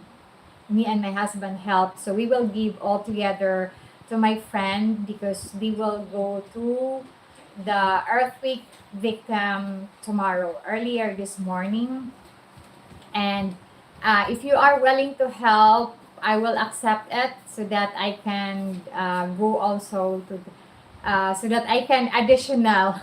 me and my husband help. So we will give all together to my friend, because they will go to the earthquake victim tomorrow, earlier this morning. And if you are willing to help, I will accept it, so that I can go also to, so that I can additional.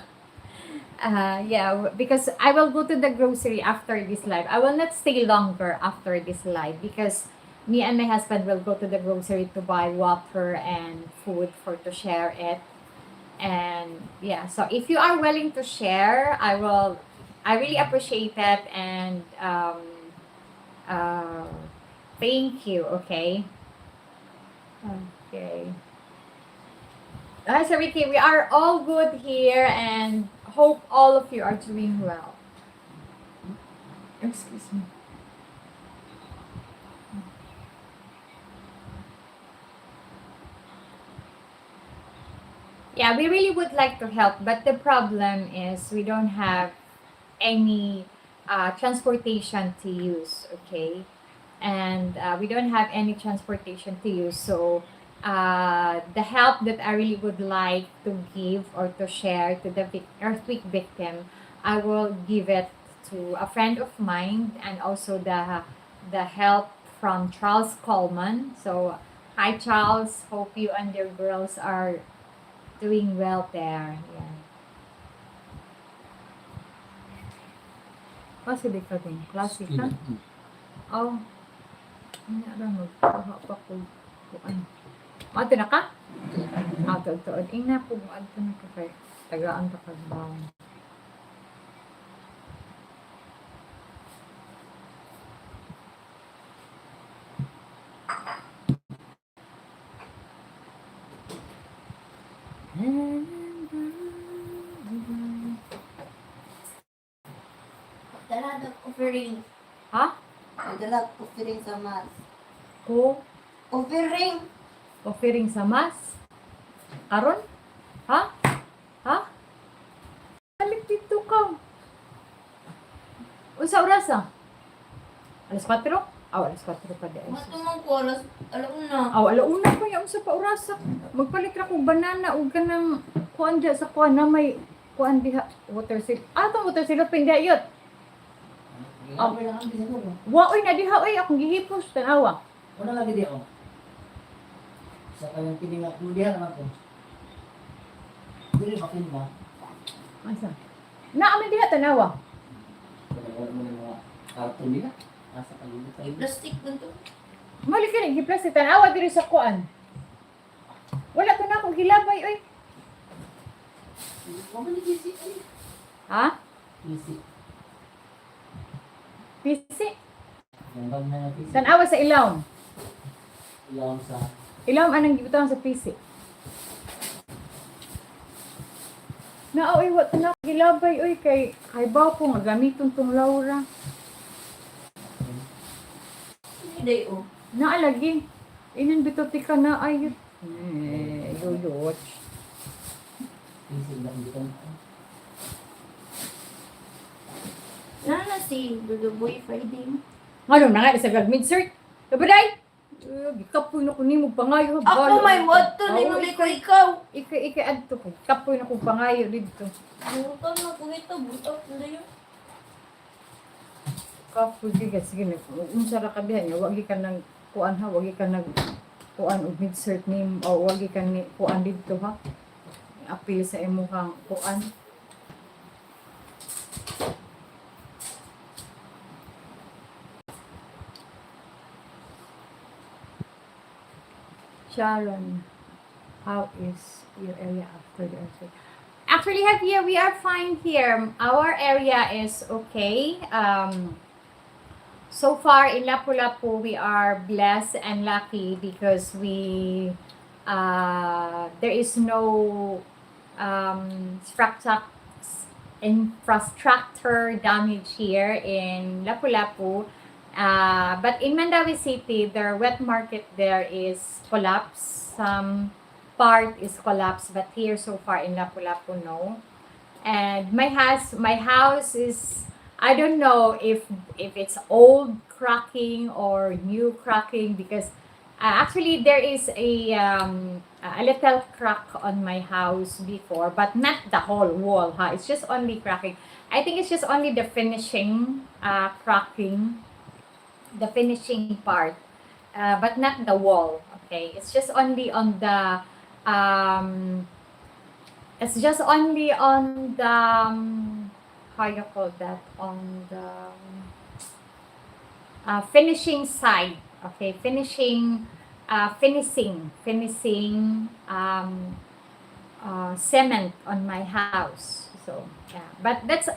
Yeah, because I will go to the grocery after this live. I will not stay longer after this live, because me and my husband will go to the grocery to buy water and food for to share it. And yeah, so if you are willing to share, I really appreciate it, and uh, thank you. Okay. Okay. Sir Ricky, we are all good here, and hope all of you are doing well. Excuse me. Yeah, we really would like to help, but the problem is we don't have any transportation to use, okay? And we don't have any transportation to use. So the help that I really would like to give or to share to the earthquake victim, I will give it to a friend of mine, and also the help from Charles Coleman. So hi Charles, hope you and your girls are doing well there. Yeah. Kasi di ka din. Klase ka? Oh, ano lang magpaha pa ko. Kuan. Ato na ka? Ato, tuod. Ina po mo ato na ka kay tagaan ta kagbaw. Dala offering. Ha? Dala offering sa mas. Ko? Offering. Offering sa mas? Karon? Ha? Ha? Balik dito ka. Unsa oras ah? Alas 4? Alas 4 pa di. Matumang ko alas, alam mo na. Alauna pa yung sa paurasa. Magpalit ra kog banana ug kanang kuan diha sa kuan na may kuan diha water sil. Atong water silot pindayot. Ginamay lang ang bisa ko. Wa oy na diha oy akong gihipos tanawa. Wala lagi di ako. Sa kayong pininga, diha naman ko. Dili ba kin ba? Asa? Naamin diha tanawa. Wala mo ng mga karton nila. Nasa palibot May tayo. plastic man to. Mali ka rin, giplastic tanawa diri sa kuan. Wala to na akong gilabay, oy. Mabalik easy. Ha? Easy. Pisi. Yung bag na easy. Tanawa sa ilawom. Ilawang sa Ilawom anang gibutangan sa pisi. Oy, wa to na akong gilabay, oy, kay bapo nga gamiton tong Laura. Hindi oh. Naalagi. Inan bitoti ka na ayot. Yuyot. easy lang dito. Nana si Duduboy Friday. Ano na nga, isa gag-midsert. Kabaday! Gikapoy na ko ni mo pangayo. Ako may wato, linuli ko ikaw. Ika-adto ko. Kapoy na ko pangayo dito. Buta na ko ito, buta ko na yun. Kapoy, sige, sige. Unsara ka dihan niya. Wagi ka nang kuan ha. Wagi ka nang kuan o midsert ni o wagi ka ni kuan dito ha. Apil sa imo kang kuan. Sharon, how is your area after the earthquake? Actually, here we are fine here. Our area is okay. So far in Lapu-Lapu, we are blessed and lucky because there is no infrastructure damage here in Lapu-Lapu. But in Mandawi City, their wet market there is collapsed. Some part is collapsed, but here so far in Lapu-Lapu, no. And my house is, I don't know if it's old cracking or new cracking because actually there is a little crack on my house before, but not the whole wall. It's just only cracking. I think it's just only the finishing cracking. The finishing part, but not the wall. Okay, it's just only on the how you call that, on the finishing side. Okay, finishing cement on my house. So yeah, but that's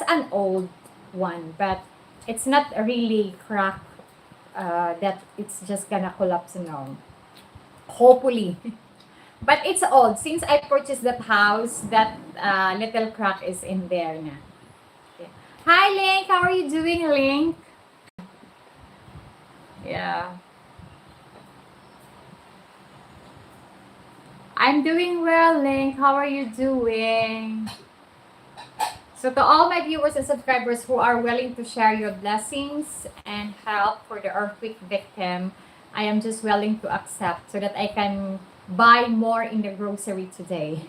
an old one, but it's not really crack that it's just gonna collapse now. Hopefully. But it's old. Since I purchased that house, that little crack is in there na. Okay. Hi, Link. How are you doing, Link? Yeah. I'm doing well, Link. How are you doing? So to all my viewers and subscribers who are willing to share your blessings and help for the earthquake victim, I am just willing to accept so that I can buy more in the grocery today.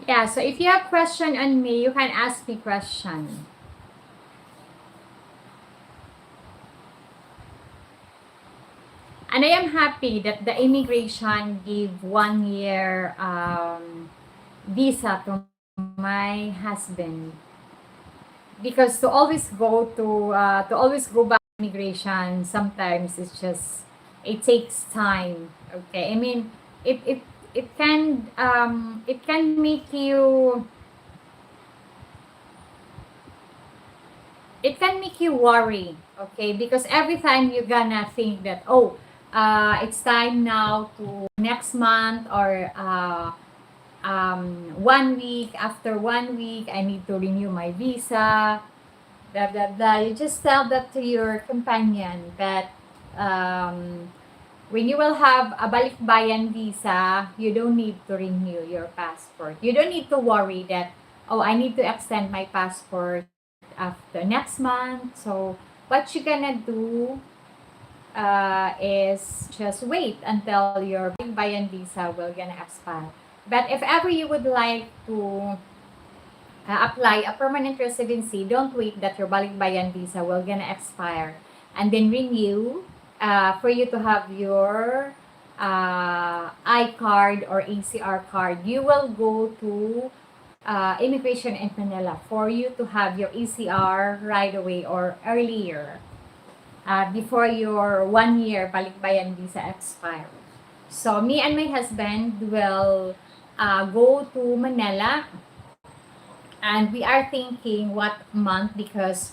Yeah, so if you have question on me, you can ask me question. And I am happy that the immigration gave 1 year visa to my husband, because to always go back to immigration sometimes it takes time. Okay, I mean it can make you worry, okay, because every time you're gonna think that it's time now to next month or 1 week, after 1 week I need to renew my visa, blah blah blah. You just tell that to your companion, but when you will have a balikbayan visa, you don't need to renew your passport. You don't need to worry that I need to extend my passport after next month. So what you gonna do is just wait until your balikbayan visa will gonna expire. But if ever you would like to apply a permanent residency, don't wait that your balikbayan visa will gonna expire and then renew for you to have your I-card or ACR card. You will go to immigration in Manila for you to have your ECR right away or earlier before your 1 year balikbayan visa expire. So me and my husband will go to Manila, and we are thinking what month because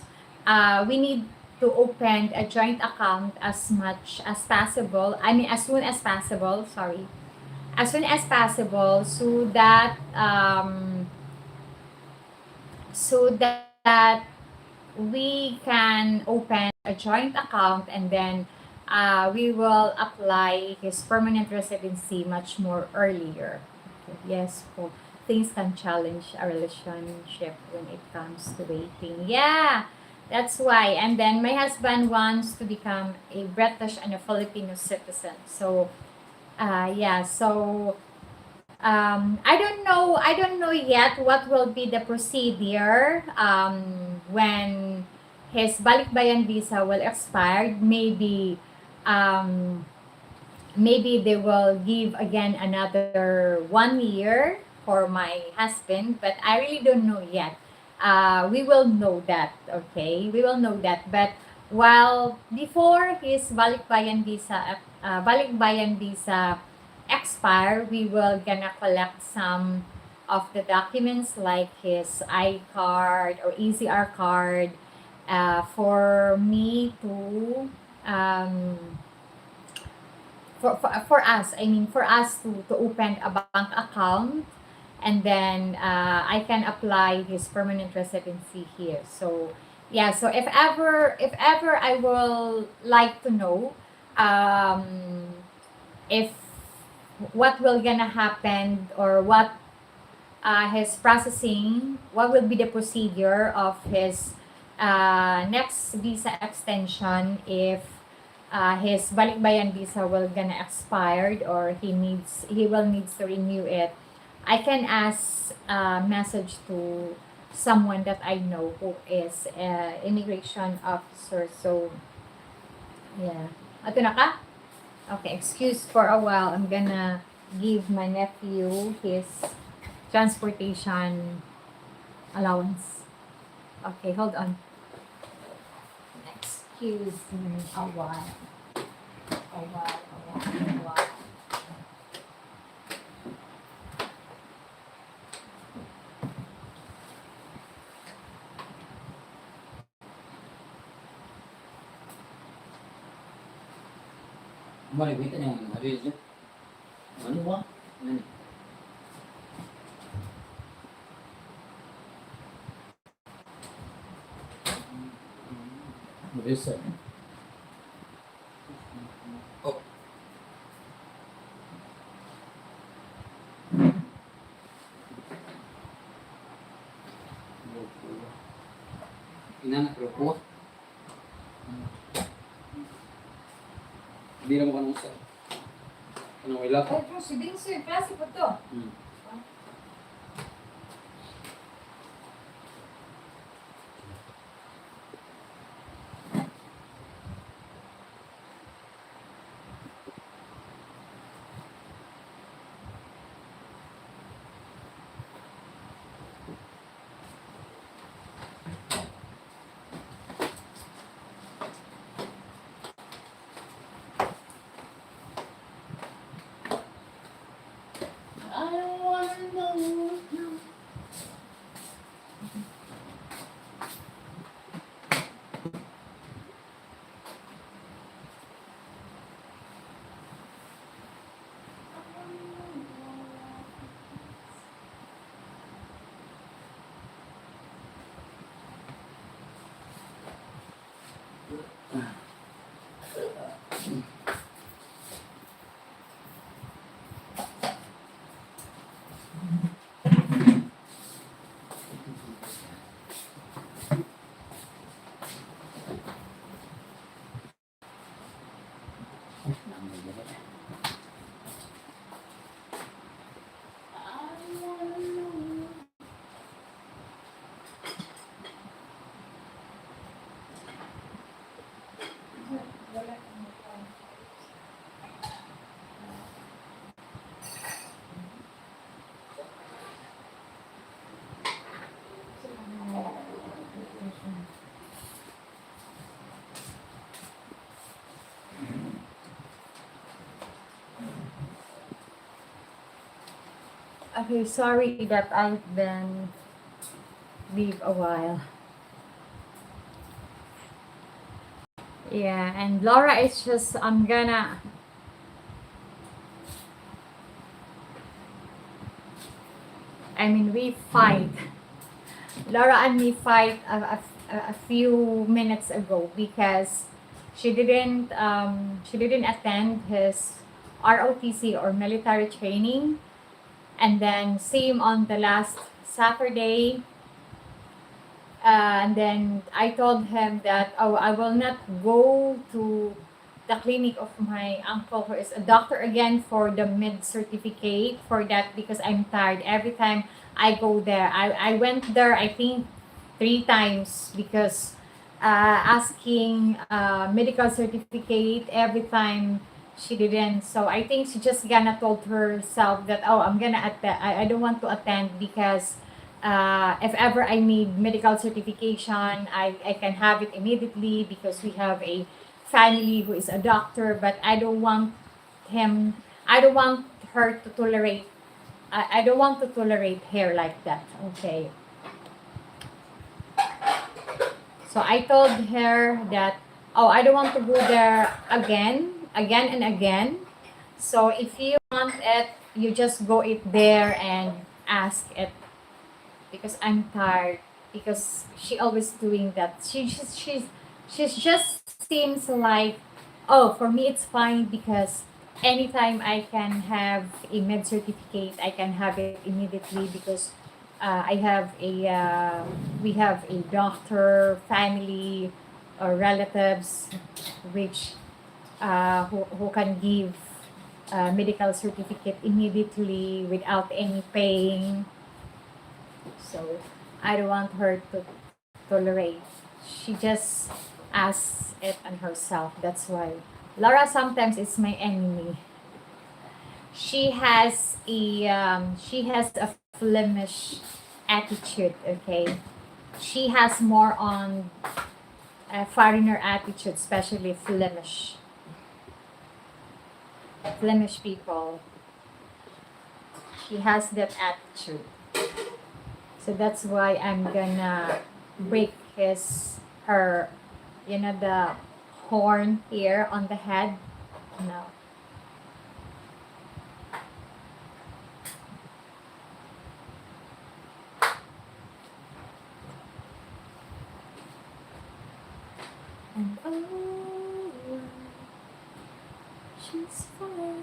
we need to open a joint account as much as possible. I mean, as soon as possible. Sorry, as soon as possible, so that we can open a joint account, and then we will apply his permanent residency much more earlier. Okay, yes po. Things can challenge a relationship when it comes to waiting. Yeah, that's why. And then my husband wants to become a British and a Filipino citizen. So, yeah. So, I don't know yet what will be the procedure when his balikbayan visa will expire. Um, maybe they will give again another 1 year for my husband, but I really don't know yet. We will know that, okay? We will know that. But while before his balikbayan visa expire, we will gonna collect some of the documents like his I card or ECR card for me to um, for us, I mean, for us to open a bank account, and then I can apply his permanent residency here. So yeah, so if ever I will like to know if what will gonna happen, or what his processing, what will be the procedure of his next visa extension if his balikbayan visa will gonna expired, or he will needs to renew it. I can ask a message to someone that I know who is immigration officer. So yeah, ato na ka? Okay, excuse for a while. I'm gonna give my nephew his transportation allowance. Okay, hold on. Excuse me a while. A while, a while, a while. Balik kita yang hari itu. Ano ba? Ano? Bisa. Oh. Inanak ko. Hindi naman kanong sa. Anong wala ko? Ay, si Binso, klase po to. I don't wanna know. Okay, sorry that I've been leave a while. Yeah, and Laura is just we fight. Laura and me fight a few minutes ago because she didn't attend his ROTC or military training, and then same on the last Saturday. And then I told him that, oh, I will not go to the clinic of my uncle who is a doctor again for the med certificate for that because I'm tired every time I go there. I went there, I think, 3 times because asking medical certificate every time she didn't. So I think she just gonna told herself that, oh, I'm gonna attend. I don't want to attend because if ever I need medical certification, I can have it immediately because we have a family who is a doctor, but him, I don't want her to tolerate, I don't want to tolerate hair like that. Okay. So I told her that, oh, I don't want to go there again and again. So if you want it, you just go it there and ask it because I'm tired. Because she always doing that. She's just seems like, oh, for me it's fine because anytime I can have a med certificate, I can have it immediately because I have a we have a doctor, family, or relatives, which who can give medical certificate immediately without any paying. So I don't want her to tolerate. She just asks it on herself. That's why Laura sometimes is my enemy. She has a Flemish attitude. Okay, she has more on a foreigner attitude, especially Flemish people. She has that attitude. So that's why I'm gonna break her, the horn here on the head. No. And oh, she's fine.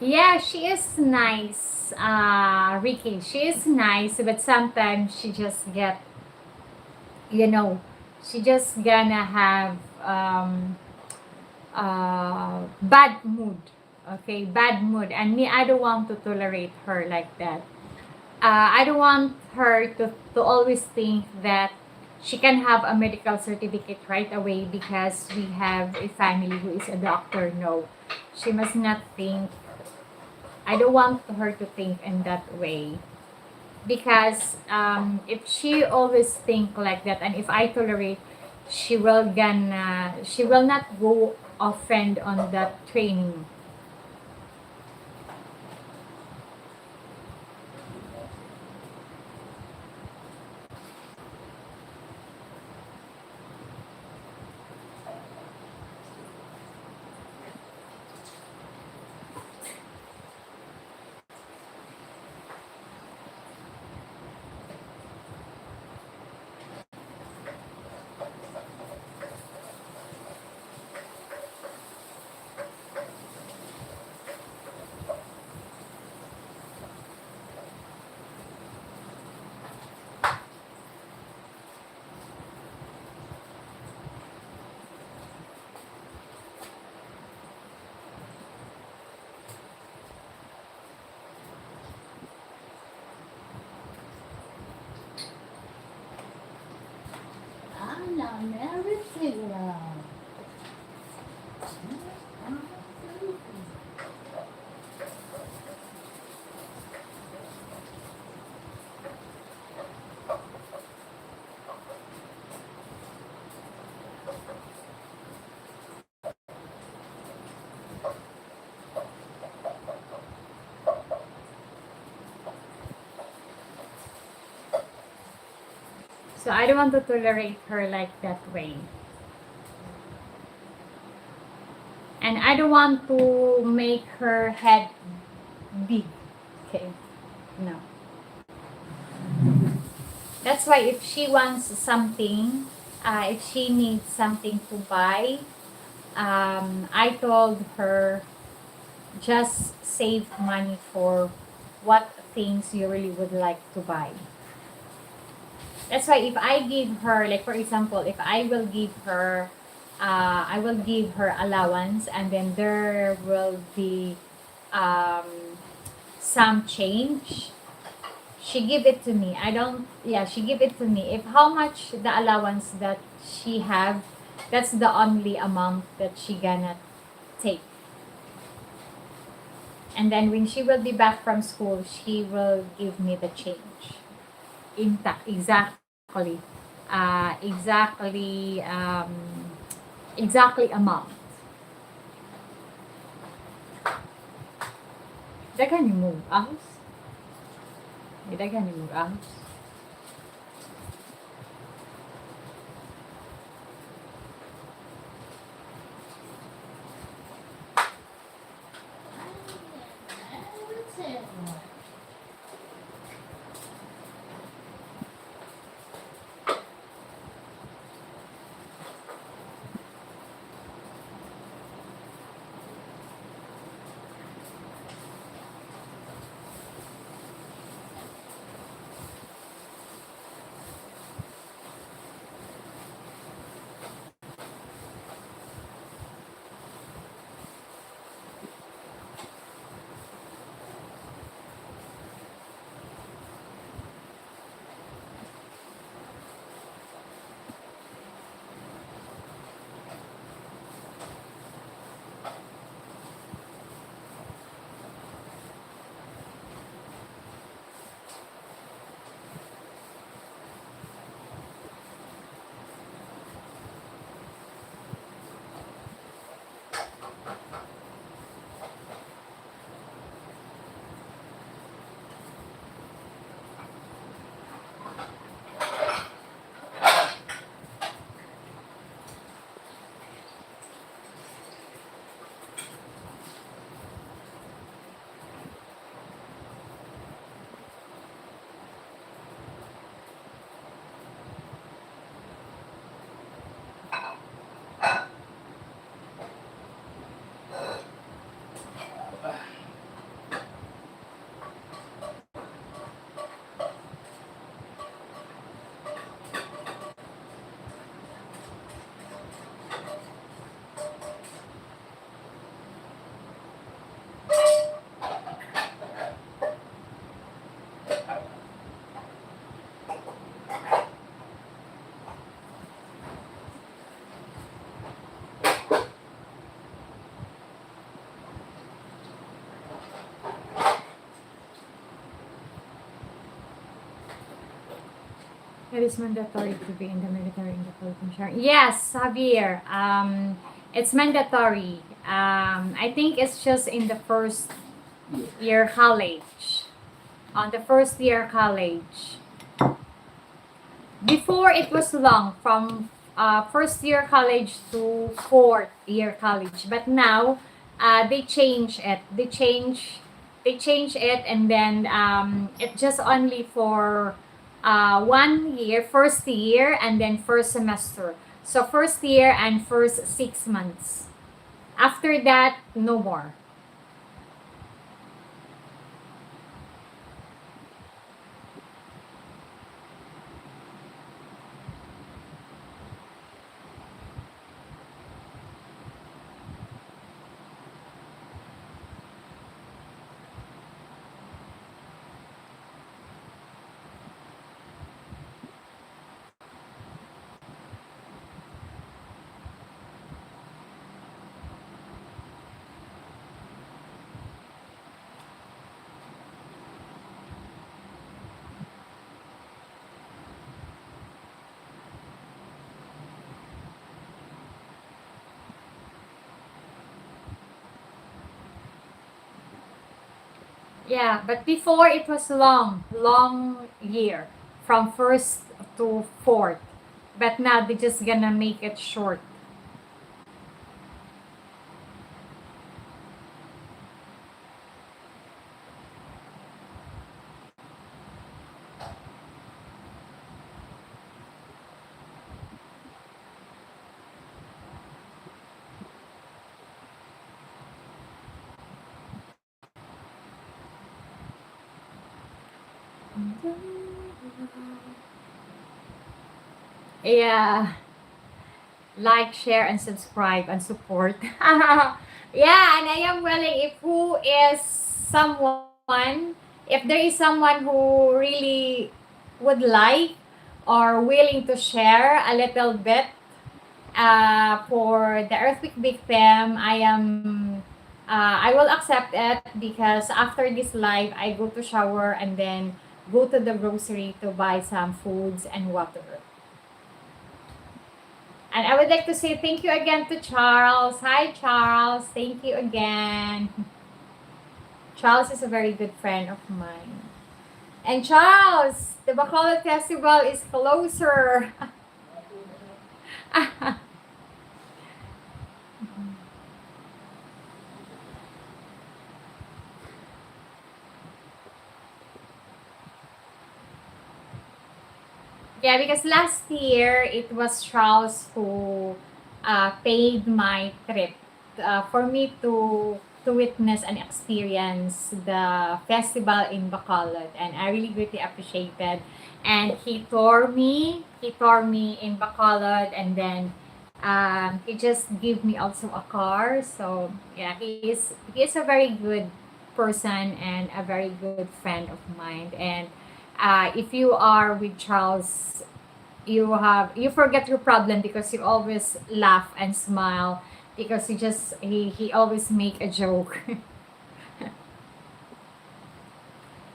Yeah, she is nice, Ricky. She is nice, but sometimes she just get, you know, she just gonna have bad mood. Okay, bad mood. And me, I don't want to tolerate her like that. I don't want her to always think that she can have a medical certificate right away because we have a family who is a doctor. No, she must not think. I don't want her to think in that way because if she always think like that and if I tolerate, she will not go offend on that training. So I don't want to tolerate her like that way. And I don't want to make her head big. Okay. No. That's why if she wants something, if she needs something to buy, I told her just save money for what things you really would like to buy. That's why if I give her, like for example, if I will give her allowance, and then there will be um, some change. She give it to me. I don't. Yeah, she give it to me. If how much the allowance that she have, that's the only amount that she gonna take. And then when she will be back from school, she will give me the change. Intact, exactly. Exactly amount. Daghan ni mo ahos. Daghan ni mo ahos. It is mandatory to be in the military in the Philippines. Sharon. Yes, Javier. It's mandatory. I think it's just in the first year college. On the first year college. Before it was long from first year college to fourth year college, but now they change it. They change it, and then it just only for 1 year, first year, and then first semester. So first year and first 6 months. After that, no more. Yeah, but before it was long year from first to fourth. But now they're just gonna make it short. Yeah, like, share, and subscribe and support. Yeah, and I am willing if who is someone, if there is someone who really would like or willing to share a little bit for the earthquake victim, I will accept it because after this live, I go to shower and then go to the grocery to buy some foods and water. And I would like to say thank you again to Charles. Hi, Charles. Thank you again. Charles is a very good friend of mine. And Charles, the Bacolod Festival is closer. Yeah, because last year it was Charles who paid my trip for me to witness and experience the festival in Bacolod, and I really greatly appreciated. And he tore me in Bacolod, and then he just gave me also a car. So yeah, he is a very good person and a very good friend of mine. And if you are with Charles, you forget your problem because you always laugh and smile because he always make a joke.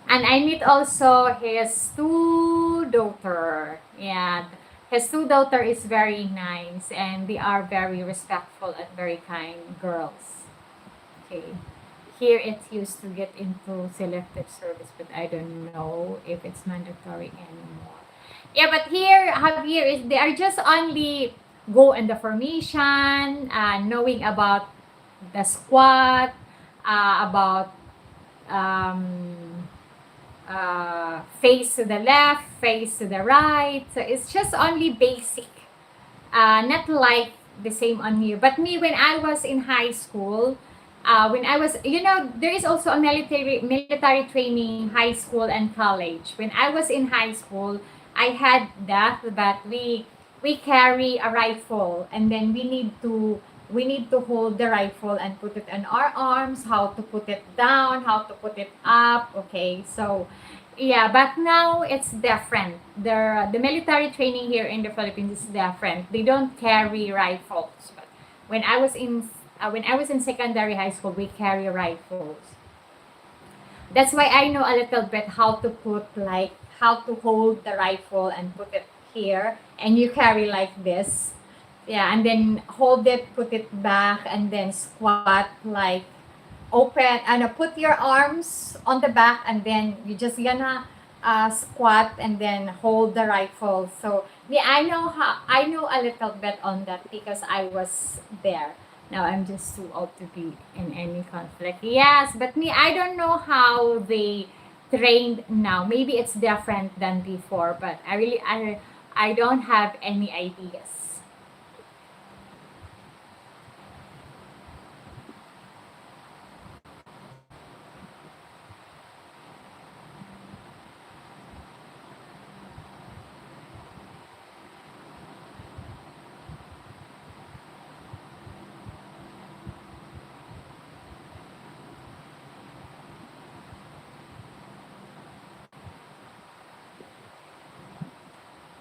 And I meet also his two daughter. Yeah, his two daughter is very nice and they are very respectful and very kind girls. Okay. Here it used to get into selective service, but I don't know if it's mandatory anymore. Yeah, but here is they are just only go in the formation, knowing about the squat, about um, face to the left, face to the right. So it's just only basic, not like the same on you. But me, when I was in high school, when I was, there is also a military training, high school and college. When I was in high school, I had that, but we carry a rifle, and then we need to hold the rifle and put it on our arms, how to put it down, how to put it up. Okay, so yeah, but now it's different. The military training here in the Philippines is different. They don't carry rifles. But when I was in secondary high school, we carry rifles. That's why I know a little bit how to put, like, how to hold the rifle and put it here, and you carry like this. Yeah, and then hold it, put it back, and then squat like open, and put your arms on the back, and then you just gonna squat and then hold the rifle. So yeah, I know a little bit on that because I was there. Now I'm just too old to be in any conflict. Yes, but me, I don't know how they trained now. Maybe it's different than before, but I don't have any ideas.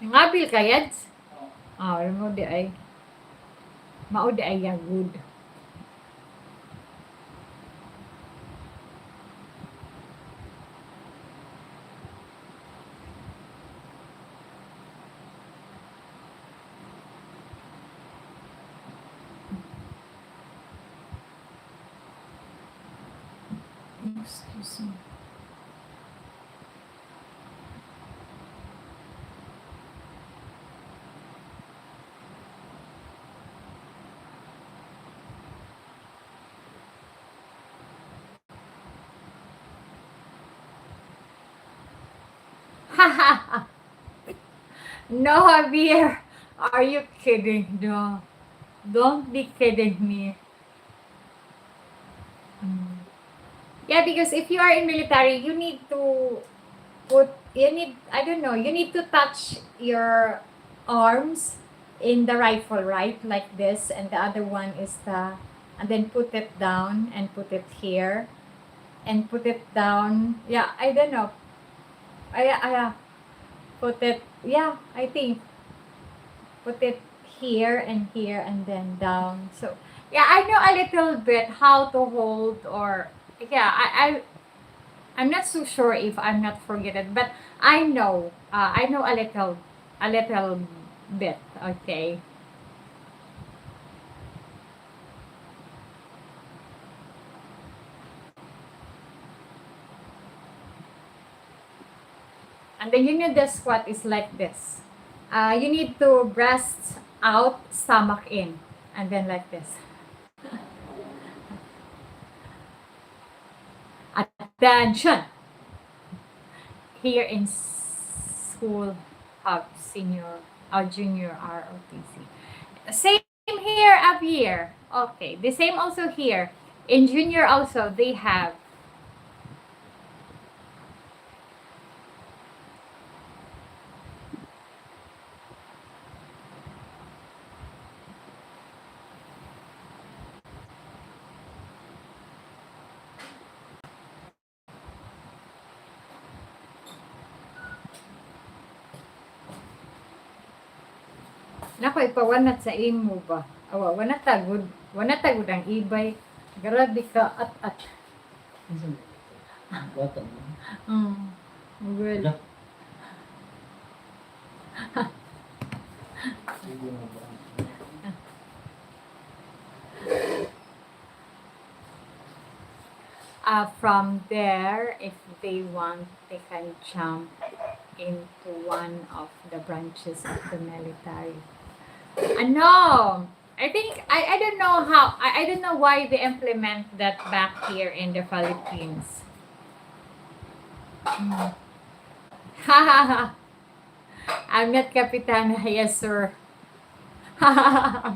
Ngabil kayad? Ah, alam mo di ay mao di ay good. Excuse me. No, Javier. Are you kidding? No. Don't be kidding me. Mm. Yeah, because if you are in military, you need to I don't know, you need to touch your arms in the rifle, right? Like this, and the other one is and then put it down and put it here and put it down. Yeah, I don't know. I put it, yeah, I think put it here and then down. So yeah, I know a little bit how to hold, or yeah, I'm not so sure if I'm not forgetting, but I know a little bit. Okay, and then you need the squat is like this. You need to breast out, stomach in, and then like this. Attention. Here in school of senior or junior ROTC. Same here up here. Okay, the same also here. In junior also they have. Nako, ipawanat sa imo ba? Awa, wanatagod ang ibay. Grabe ka at. Bata mo. Well, Wala. Sige mo ba? from there, if they want, they can jump into one of the branches of the military. No, I think I don't know how I don't know why they implement that back here in the Philippines. Mm. I'm not Kapitana, yes sir. Uh,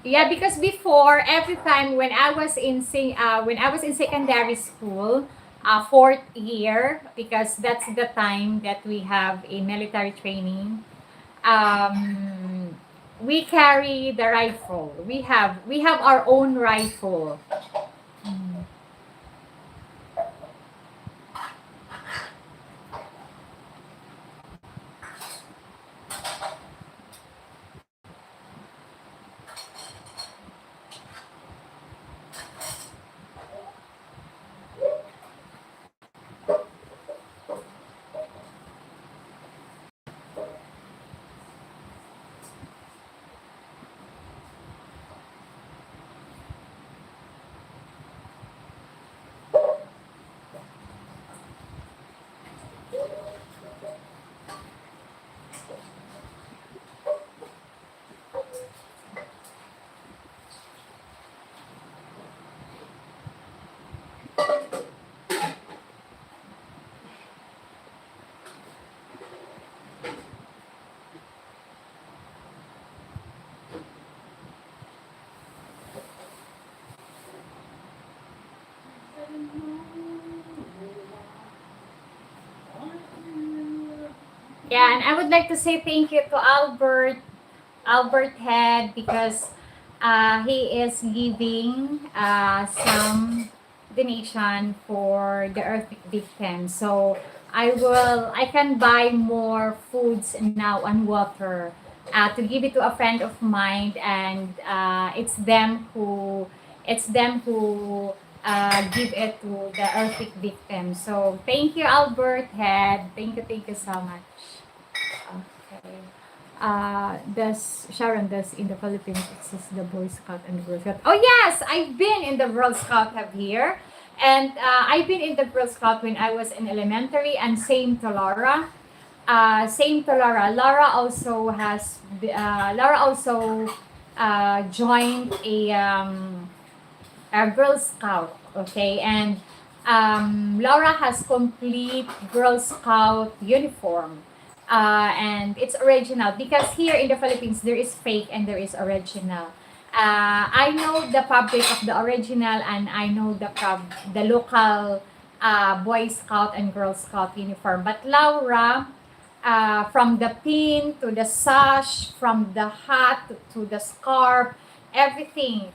yeah, because before every time when I was in secondary school, fourth year, because that's the time that we have a military training. We carry the rifle. We have our own rifle. Mm. Yeah, and I would like to say thank you to Albert Head, because he is giving some donation for the earthquake victims. So I can buy more foods now and water to give it to a friend of mine, and it's them who give it to the earthquake victims. So thank you, Albert Head. Thank you so much. Okay. Does Sharon, does in the Philippines exist the Boy Scout and Girl Scout? Oh yes, I've been in the Girl Scout up here, and I've been in the Girl Scout when I was in elementary, and same to Laura. Same to Laura. Laura also joined Girl Scout. Okay, and Laura has complete Girl Scout uniform. And it's original because here in the Philippines there is fake and there is original. I know the fabric of the original, and I know the local Boy Scout and Girl Scout uniform. But Laura, from the pin to the sash, from the hat to the scarf, everything,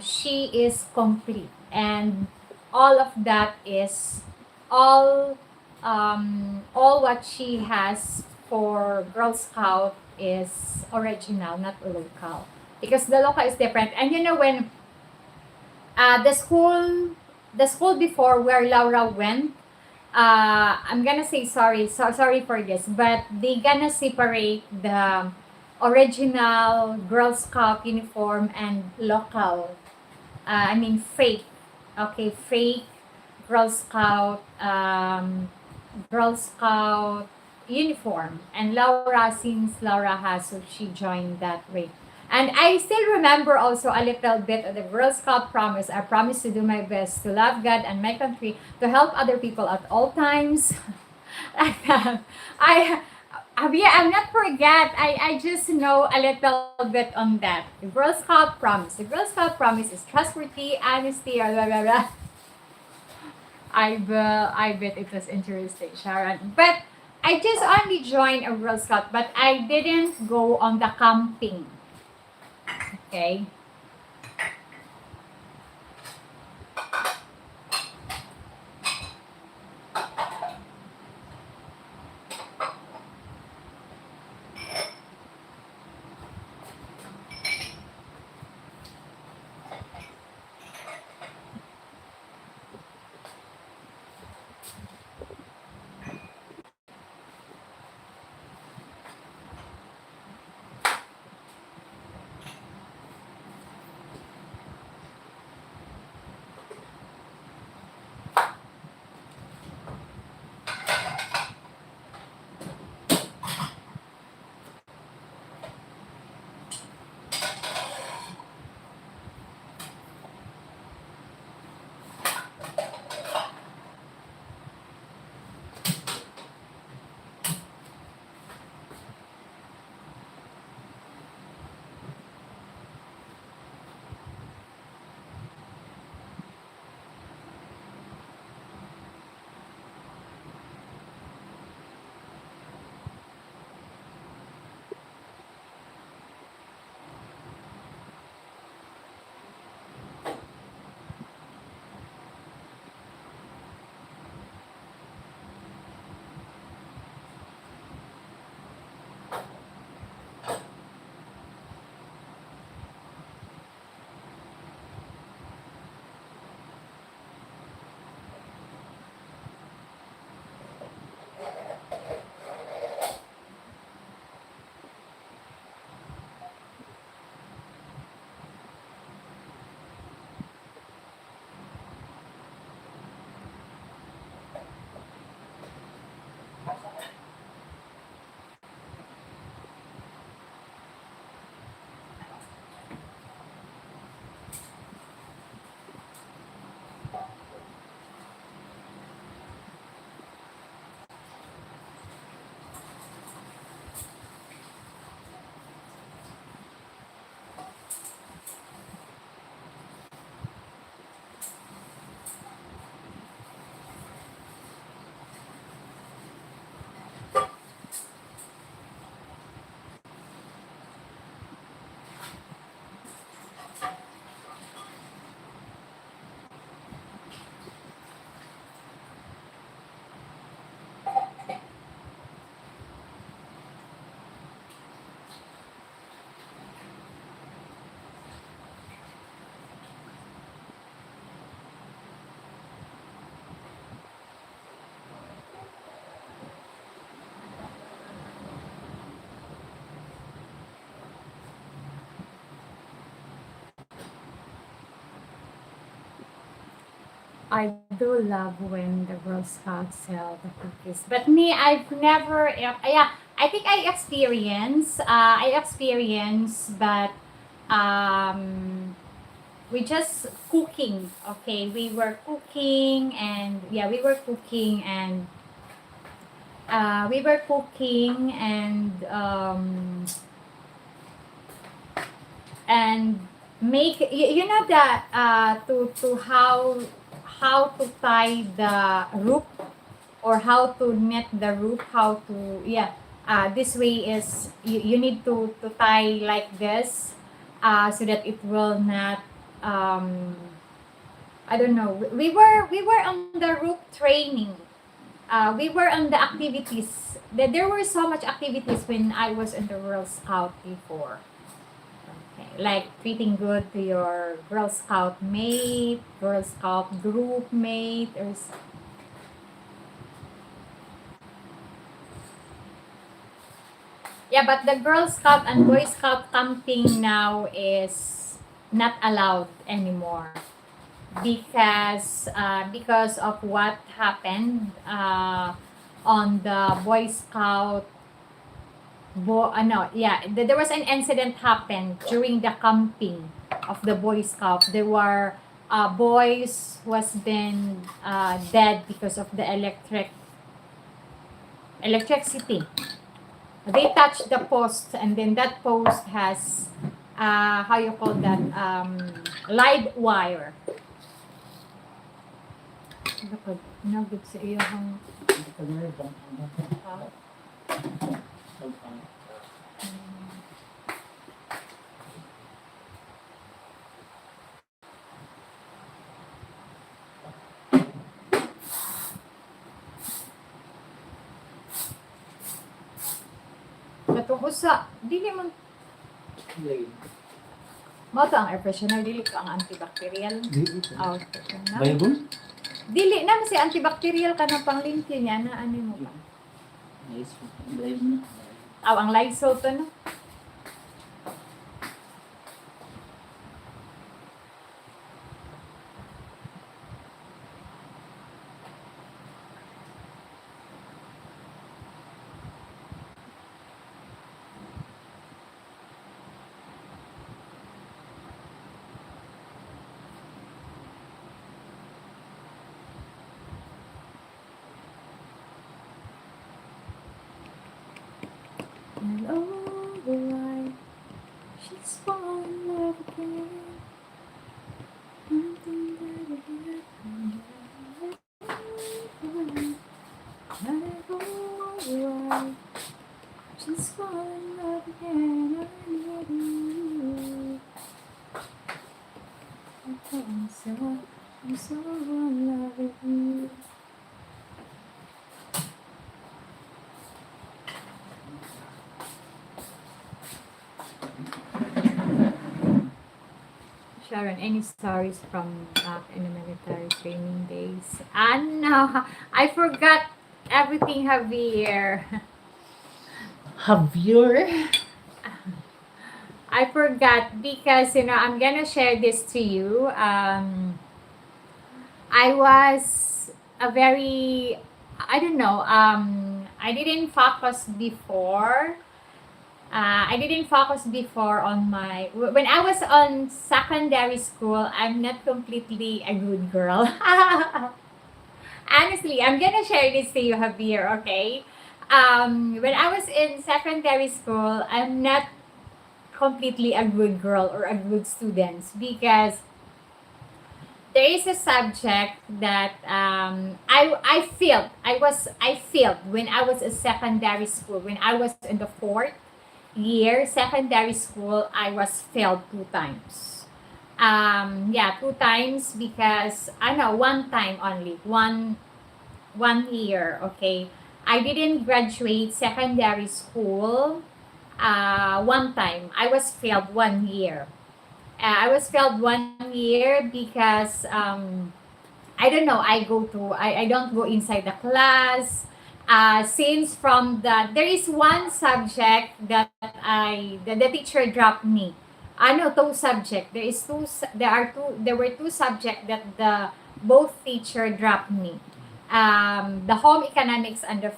she is complete. And all of that is all all what she has for Girl Scout is original, not local. Because the local is different. And you know when the school before where Laura went, I'm gonna say sorry for this, but they gonna separate the original Girl Scout uniform and local. I mean fake. Okay, fake Girl Scout Girl Scout uniform. And Laura, since Laura has, so she joined that way. And I still remember also a little bit of the Girl Scout promise. I promise to do my best to love God and my country, to help other people at all times. Like that. Yeah, I'm not forget. I just know a little bit on that. The Girl Scout promise. The Girl Scout promise is trustworthy, honesty, blah blah blah. I bet it was interesting, Sharon. But I just only joined a Girl Scout, but I didn't go on the camping. Okay. I do love when the Girl Scouts sell the cookies. But me, I've never, yeah, I think I experience, but um, we just cooking. Okay, we were cooking, and yeah, we were cooking, and we were cooking, and make you know that to how to tie the rope, or how to knit the rope, how to, yeah, this way is you need to tie like this, so that it will not, um I don't know, we were on the rope training, we were on the activities. There were so much activities when I was in the Girl Scout before. Okay, like treating good to your Girl Scout mate, Girl Scout group mate, yeah, but the Girl Scout and Boy Scout camping now is not allowed anymore, because of what happened, on the Boy Scout. Yeah, there was an incident happened during the camping of the Boy Scout. There were, boys was been, dead because of the electricity. They touched the post, and then that post has, how you call that, live wire. Nagod sa iyong, Hindi ka na rin bang katong usa, dili man, Lagi. mo to ang air freshener, dili ko ang antibacterial. Oh, na. Bible? Dili na si antibacterial ka ng panglimpyo niya na ano mo pa. Nice. Bible na. Aw, ang Lysol to, no? And all the while, she's falling in love again. Something that I get from you. And all the while, she's falling in love again. I'm ready. I'm so in love with you. Sharon, any stories from back in the military training days? No, I forgot everything, Javier. Javier? I forgot because, I'm gonna share this to you. I was a very, I don't know, I didn't focus before. I didn't focus before on when I was on secondary school. I'm not completely a good girl. Honestly, I'm gonna share this to you, Javier. Okay. When I was in secondary school, I'm not completely a good girl or a good student, because there is a subject that, I failed. I failed when I was in secondary school. When I was in the fourth year secondary school, I was failed 2 times. Yeah, 2 times, because I know one time only, one year. Okay, I didn't graduate secondary school. One time I was failed 1 year. I was failed 1 year because, I don't know. I don't go inside the class. Since from there is one subject that the teacher dropped me. I know two subject. There were two subject that the both teacher dropped me. The home economics and the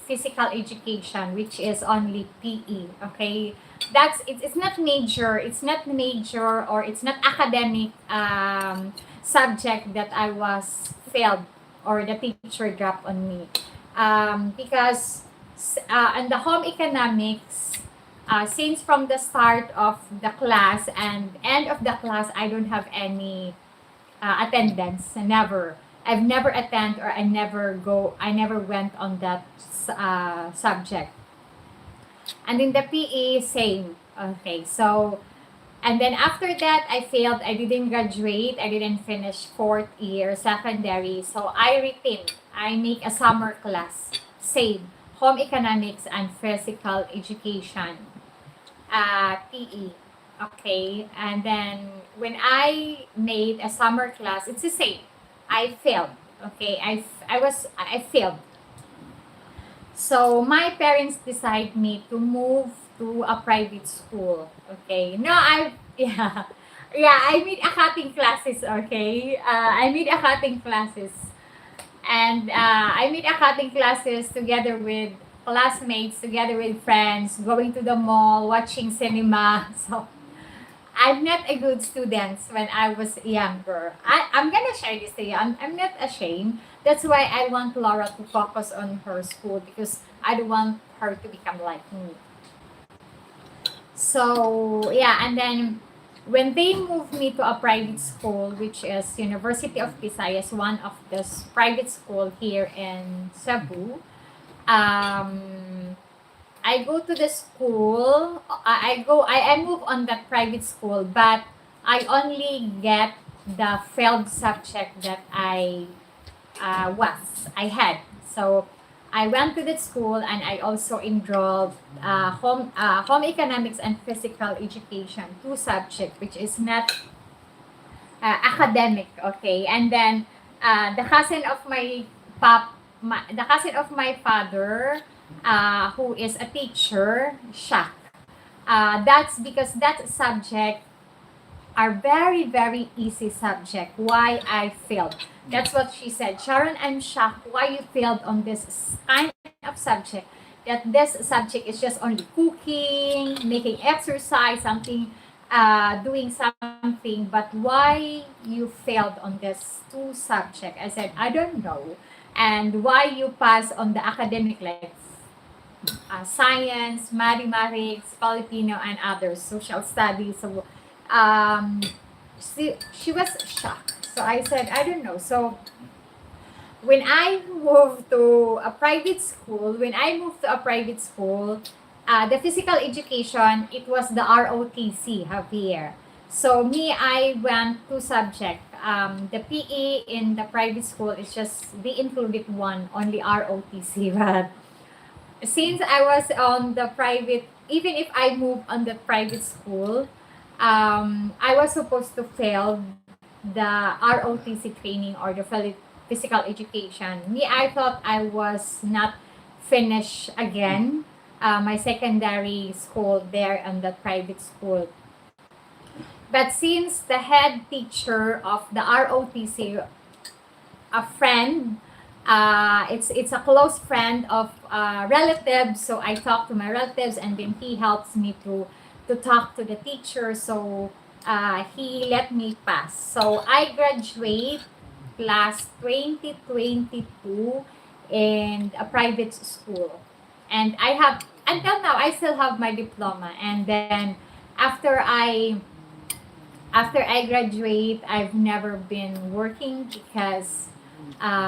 physical education, which is only PE. Okay. it's not major, or it's not academic subject that I was failed or the teacher dropped on me, because in the home economics, since from the start of the class and end of the class, I don't have any attendance. Never. I've never attend, or I never went on that subject. And in the PE, same. Okay, so, and then after that, I failed. I didn't graduate. I didn't finish fourth year secondary. So I retained. I make a summer class. Same. Home economics and physical education. PE. Okay, and then when I made a summer class, it's the same. I failed. Okay, I failed. So my parents decide me to move to a private school. Okay. No, I yeah. Yeah, I made accounting classes, okay? I made accounting classes. And I made accounting classes together with classmates, together with friends, going to the mall, watching cinema. So I'm not a good student when I was younger. I'm gonna share this to you. I'm not ashamed. That's why I want Laura to focus on her school, because I don't want her to become like me. So yeah, and then when they moved me to a private school, which is University of Visayas, one of the private school here in Cebu, um, I go to the school. I move on that private school, but I only get the failed subject that I had. So I went to that school, and I also enrolled home economics and physical education, two subjects, which is not academic. Okay, and then the cousin of the cousin of my father, who is a teacher, shocked. That's because that subject are very, very easy subject. Why I failed. That's what she said. Sharon, I'm shocked why you failed on this kind of subject. That this subject is just only cooking, making exercise, something, doing something. But why you failed on this two subject? I said, I don't know. And why you pass on the academic, like science, mathematics, Filipino, and others, social studies. So um, she was shocked. So I said, I don't know. So when I moved to a private school, the physical education, it was the ROTC, Javier. So me, I went two subject. The PE in the private school is just, they included one, only ROTC. But since I was on the private, even if I moved on the private school, I was supposed to fail the ROTC training, or the physical education. Me, I thought I was not finished again my secondary school there on the private school. But since the head teacher of the ROTC, a friend, it's a close friend of relatives, so I talk to my relatives, and then he helps me to talk to the teacher. So he let me pass. So I graduate class 2022 in a private school. And I have, until now, I still have my diploma. And then after I after I graduate, I've never been working because I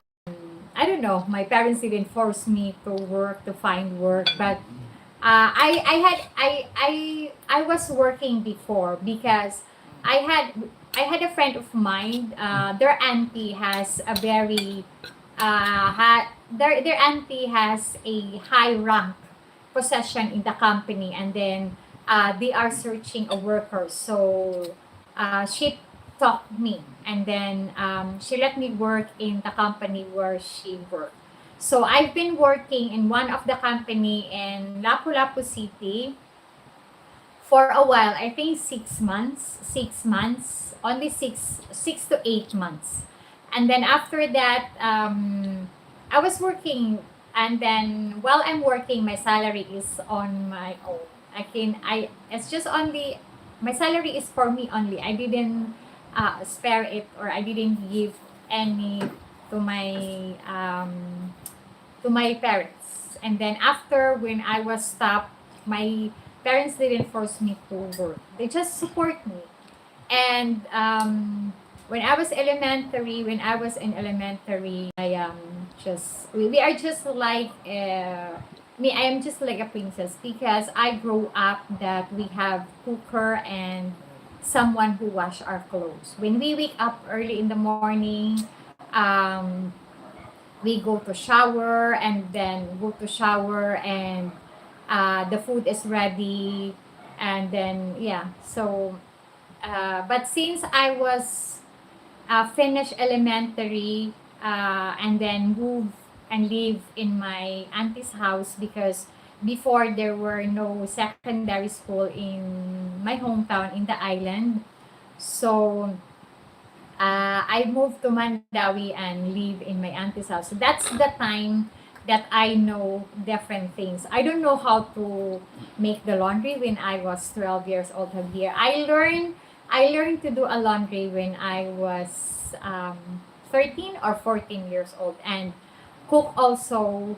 don't know, my parents didn't force me to work, to find work. But I was working before, because I had I had a friend of mine. Their auntie has a very their auntie has a high rank position in the company, and then they are searching a worker. So she taught me, and then she let me work in the company where she worked. So I've been working in one of the company in Lapu-Lapu City for a while. I think 6 months, 6 months, only 6 to 8 months. And then after that, I was working, and then while I'm working, my salary is on my own. It's just only, my salary is for me only. I didn't spare it, or I didn't give any to my parents. And then after, when I was stopped, my parents didn't force me to work. They just support me. And when I was in elementary, I just we are just like me. I am just like a princess because I grew up that we have cooker and someone who wash our clothes. When we wake up early in the morning, um, we go to shower, and then go to shower, and the food is ready, and then yeah. So but since I was finished elementary, and then move and live in my auntie's house, because before there were no secondary school in my hometown in the island. So I moved to Mandawi and live in my auntie's house. So that's the time that I know different things. I don't know how to make the laundry when I was 12 years old here. I learned to do a laundry when I was 13 or 14 years old, and cook also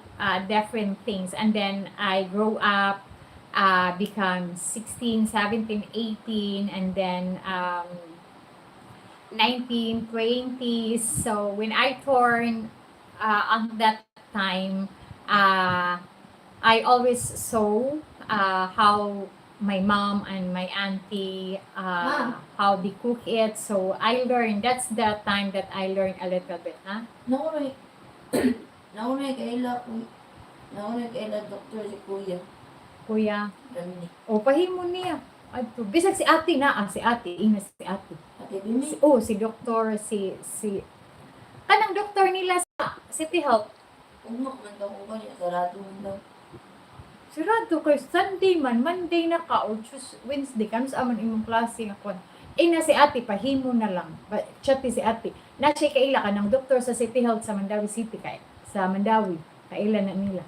different things. And then I grow up, become 16, 17, 18, and then 1920s. So when I turned on that time, I always saw how my mom and my auntie Ma'am. how they cook it. So I learned. That's the time that I learned a little bit, huh? Naunay, naunay kaila, naunay kaila doktor si Kuya. Kuya, Dami. o pahimo niya. Adto. Bisag si ate na, si ate, ina si ate. Ate Bimi. Si doktor, kanang doktor nila sa City Health. Ugmak man daw ko kanya, sarado man daw. Sirado kay Sunday man, Monday na ka, o Tuesday, Wednesday, kano sa amon imong klase nga kwan. Na si ate, pahimo na lang. Chat si ate. Na siya kaila ka ng doktor sa City Health sa Mandawi City, kay sa Mandawi. Kaila na nila.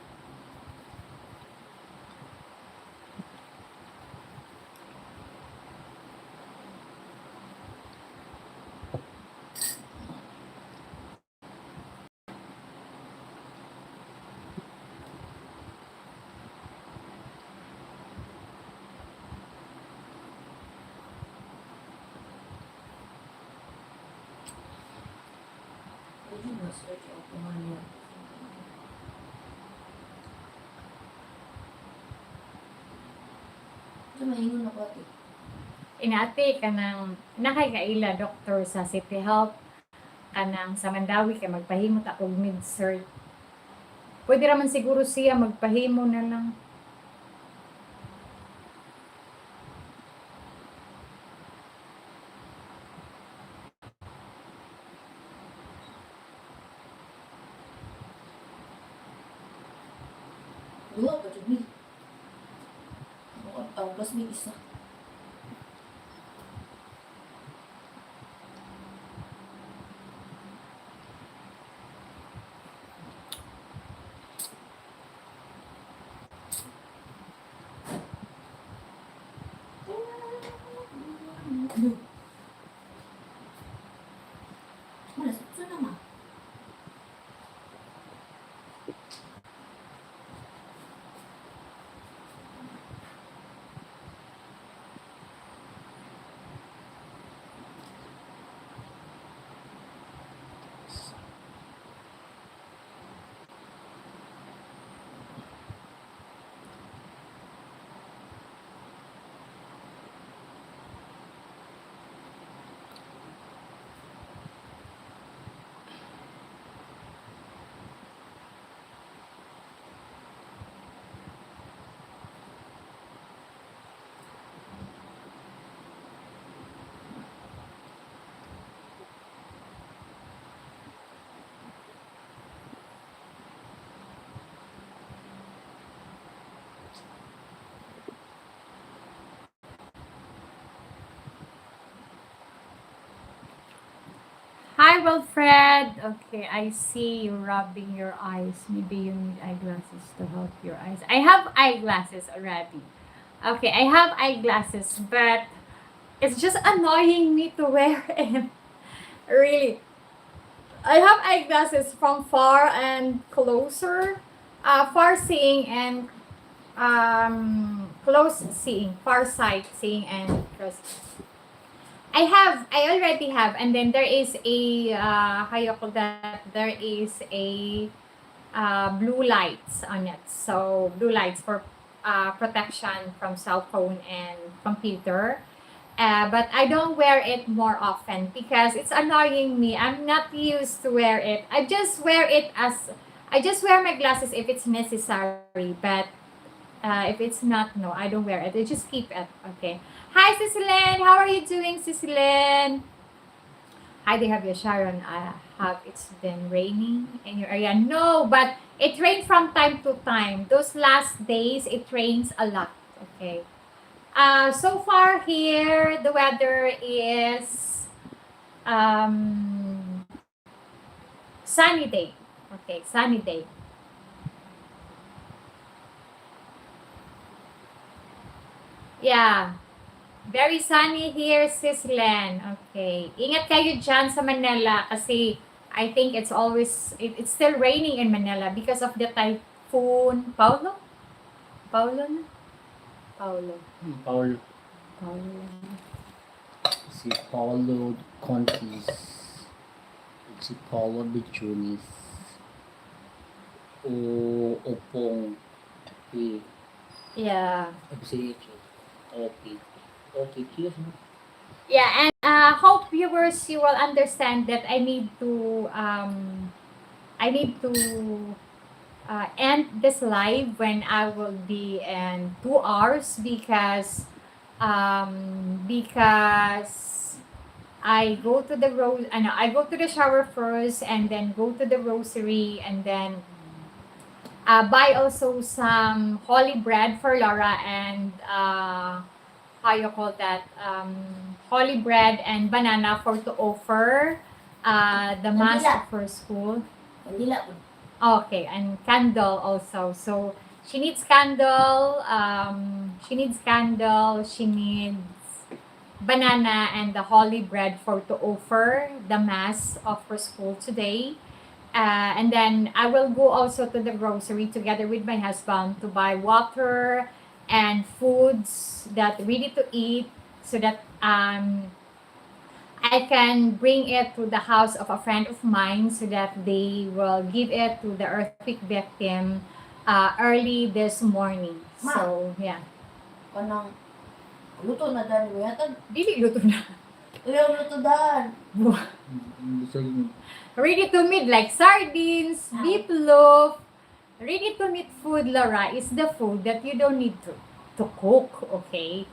Pwede na search ako kung ano yan. Ito mahingon ako ate. Inati kanang nakay kaila doktor sa City Health, kanang sa Mandawi kay magpahimo ta og mid-cert. Pwede raman siguro siya magpahimo na lang. Dua pa dyan, Mi. Ang bas may isa. Malasot sa naman. Hi, Wilfred. Okay, I see you rubbing your eyes. Maybe you need eyeglasses to help your eyes. I have eyeglasses already. Okay, I have eyeglasses, but it's just annoying me to wear it. Really. I have eyeglasses from far and closer. Far seeing and close seeing, far sight seeing and close. I already have, and then there is a how you call that? There is a blue lights on it. So blue lights for protection from cell phone and computer. But I don't wear it more often because it's annoying me. I'm not used to wear it. I just wear my glasses if it's necessary. But if it's not, no, I don't wear it. I just keep it. Okay. Hi, Cecilyn. How are you doing, Cecilyn? Hi, they have you, Sharon. Have it's been raining in your area? No, but it rained from time to time. Those last days, it rains a lot. Okay. So far here, the weather is um, sunny day. Okay, sunny day. Yeah, very sunny here, Sislen. Okay. Ingat kayo dyan sa Manila kasi I think it's still raining in Manila because of the typhoon. Paulo? Paulo na? Paulo. Paul, Paulo. si Paulo Contis, si Paulo Bichunis, o Opong, Yeah. si Okay. Okay, cheers. Yeah, and hope viewers you will understand that I need to end this live when I will be in 2 hours because I go to the shower first and then go to the grocery and then buy also some holy bread for Laura and how you call that holy bread and banana for to offer the mass Manila. for school. Manila. Okay, and candle also. So she needs candle, she needs banana and the holy bread for to offer the mass of her school today. And then I will go also to the grocery together with my husband to buy water and foods that ready to eat so that I can bring it to the house of a friend of mine so that they will give it to the earthquake victim early this morning. Ma. So, yeah. Kanang luto na dan mo yata. Dili luto na. Ayaw luto dan. Ready to meat like sardines, beef loaf. Ready to meat food, Laura, is the food that you don't need to cook, okay?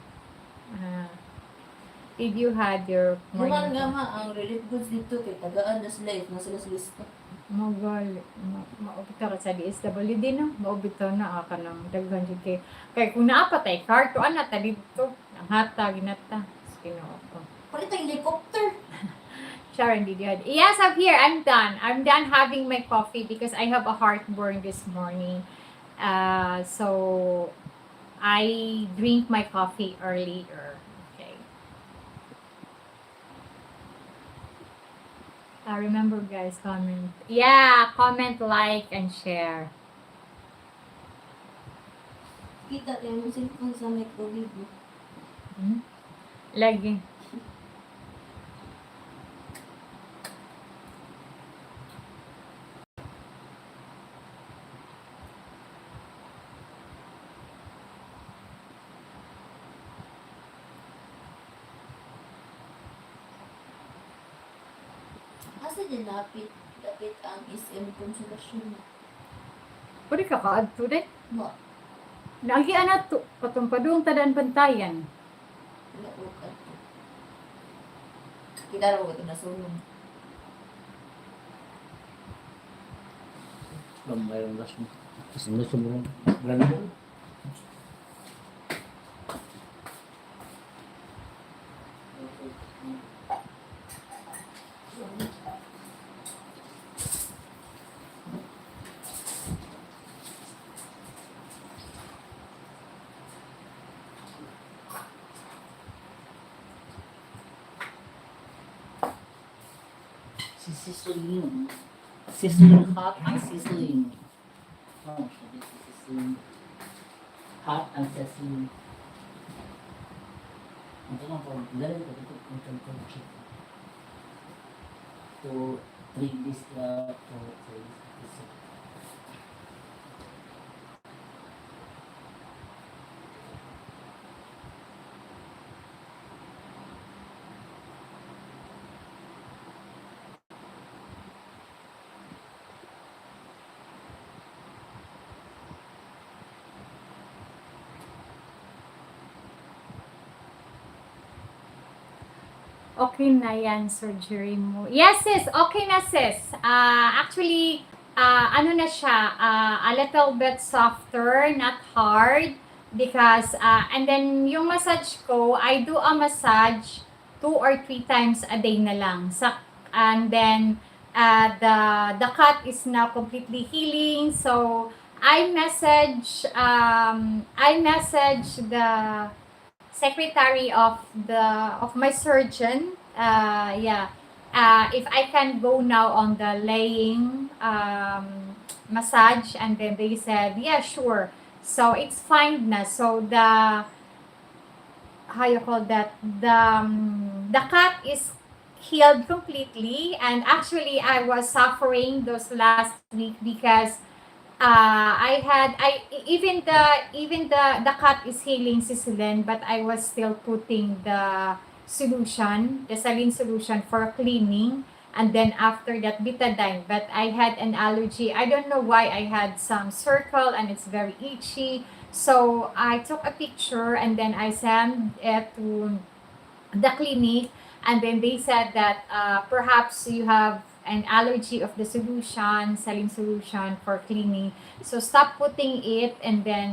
Did you had your Human nga morning? ma, ang relief goods dito kay tagaan na sila na sila sa lista. Magal, maubito ka sa DSWD no? Maubito na ka ng daghan jud kay kung naapatay karto ana ta dito ang hata ginata. Ginoo ko. Palit ang helicopter. Sharon, did you had? Yes, I'm here. I'm done. I'm done having my coffee because I have a heartburn this morning. So I drink my coffee earlier. Okay. Remember guys, comment. Yeah, comment, like, and share. Kita tayo mo cellphone sa may COVID. Lagi. Asa din lapit ang SM Consolation. Pwede ka kaadto de. Ba, Lagi ana to patong padung tadan bantayan. wala ko ato. Kita raw ito nasulong. Mayroong gas mo. Gusto mo lang. Sizzling. Sizzling hot and sizzling. Oh, sizzling hot and sizzling. Ito lang po, dali ko dito kung temperature. To 3 days to 3 days. Okay na yan, surgery mo. Yes, sis. Okay na, sis. Actually, ano na siya, a little bit softer, not hard. Because, and then yung massage ko, I do a massage 2 or 3 times a day na lang. And then, the cut is now completely healing. So, I message the secretary of my surgeon. Yeah. If I can go now on the laying massage, and then they said, yeah, sure. So it's fine na. So the how you call that, the cut is healed completely. And actually I was suffering those last week because even the cut is healing, Sicilian, but I was still putting the saline solution for cleaning, and then after that betadine. But I had an allergy. I don't know why I had some circle and it's very itchy. So I took a picture and then I sent it to the clinic, and then they said that perhaps you have an allergy of the solution, saline solution for cleaning. So stop putting it and then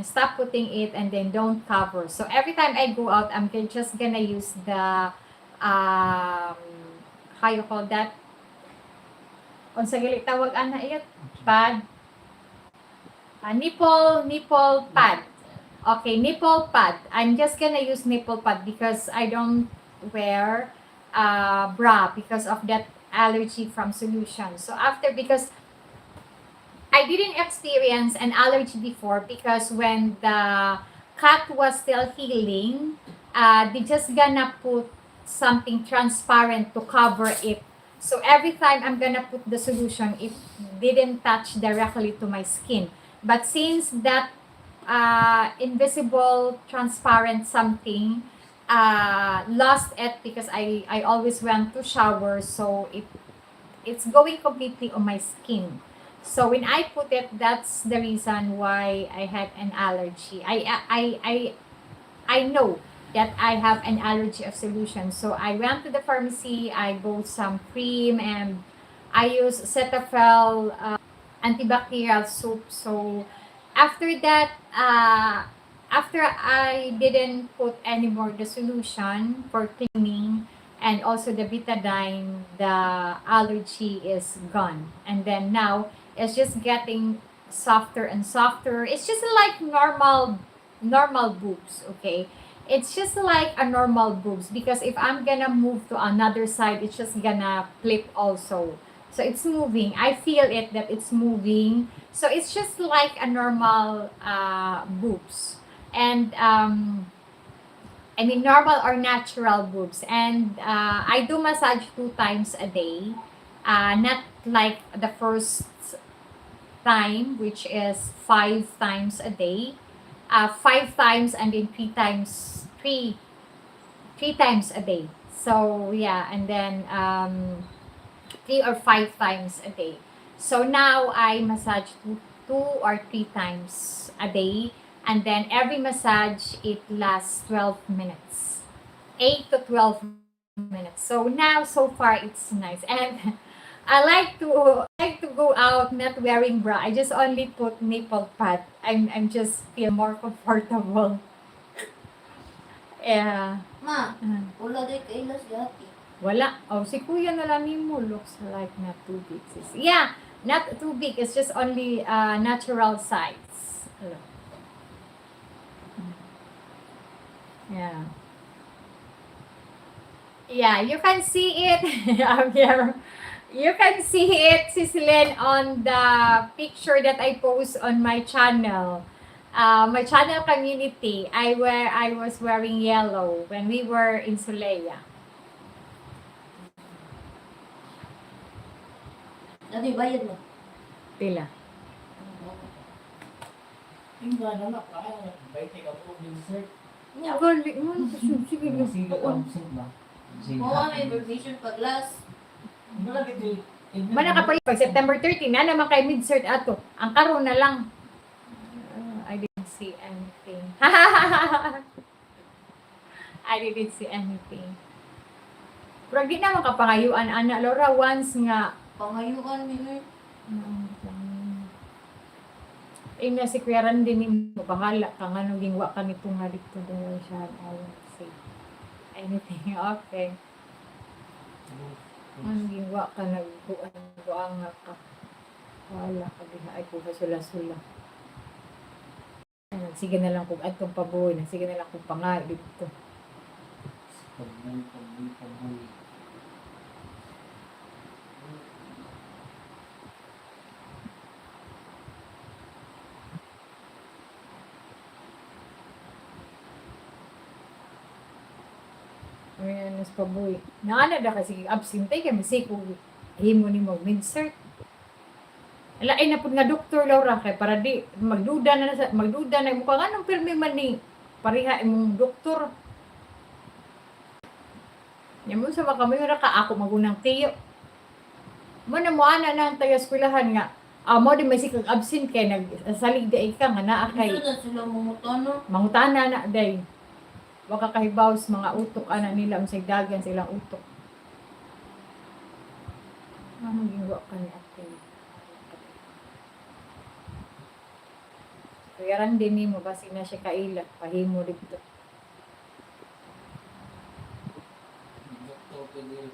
don't cover. So every time I go out, just gonna use the how you call that? Unsa gali tawag ana iyot? Pad. Nipple pad. Okay, nipple pad. I'm just gonna use nipple pad because I don't wear bra because of that allergy from solution. So because I didn't experience an allergy before, because when the cut was still healing, they just gonna put something transparent to cover it. So every time I'm gonna put the solution, it didn't touch directly to my skin. But since that invisible transparent something lost it, because I always went to shower, so it's going completely on my skin. So when I put it, that's the reason why I had an allergy. I know that I have an allergy of solution. So I went to the pharmacy, I bought some cream, and I use Cetaphil antibacterial soap. So after that, after I didn't put any more the solution for cleaning and also the betadine, the allergy is gone. And then now it's just getting softer and softer. It's just like normal boobs, okay? It's just like a normal boobs, because if I'm gonna move to another side, it's just gonna flip also. So it's moving. I feel it that it's moving. So it's just like a normal boobs. And I mean normal or natural boobs. And I do massage 2 times a day. Not like the first time, which is 5 times a day. 5 times, and then three times a day. So yeah, and then 3 or 5 times a day. So now I massage 2 or 3 times a day, and then every massage it lasts 12 minutes, 8 to 12 minutes. So now so far it's nice, and I like to go out not wearing bra. I just only put nipple pad. I'm just feel more comfortable. Yeah. Ma, Uh, wala day kailas gati. Wala. Oh, si Kuya na lang mo looks like not too big. Sis. Yeah, not too big. It's just only natural size. Hello. Yeah. Yeah, you can see it up here. You can see it, Cicilin, on the picture that I post on my channel. My channel community, I was wearing yellow when we were in Suleya. Dati bayad mo. Pila. Yung gano'n na, kaya baiti ka po ng dessert. Gali mo, sige na. Sige ka, absent ba? Sige. Oo, may provision pa glass. Wala kiti. Mana ka pala, pag September 13, na naman kay mid-cert ato. Ang karon na lang. I didn't see anything. I didn't see anything. Pero di naman kapangayuan, ana, Laura, once nga, Pangayuan ni Lord. na si Kuya Randy ni mo, bahala ka nga nung gingwa ka ni nga dito doon siya. I won't say anything. Okay. Ang gingwa ka, nagbuang nga ka. Wala ka, diha ay kuha sula-sula. Sige na lang kung atong pabuhay, sige na lang kung pangal dito. Pagbuhay. Ayan, nas pabuhay. Naana da kasi absintay kami say kung himo ni mo mid-cert. Alain na pud nga doktor Laura kay para di magduda na mukha nga nung pirmi man ni pareha imong doktor. Yamo sa makamay ra ka ako magunang tiyo. Mo na mo ana na ang taga eskwelahan nga. Mo di may sikag absent kay nagsalig da ka nga naa kay Gusto na sila mumutono. mangutana na day. Waka kahibaw sa mga utok ana nila unsay dagan sa ilang utok. Ano ginwa ka ni ate? Kaya ran din mo basi na siya kaila pahimo dito. Doktor Pedro.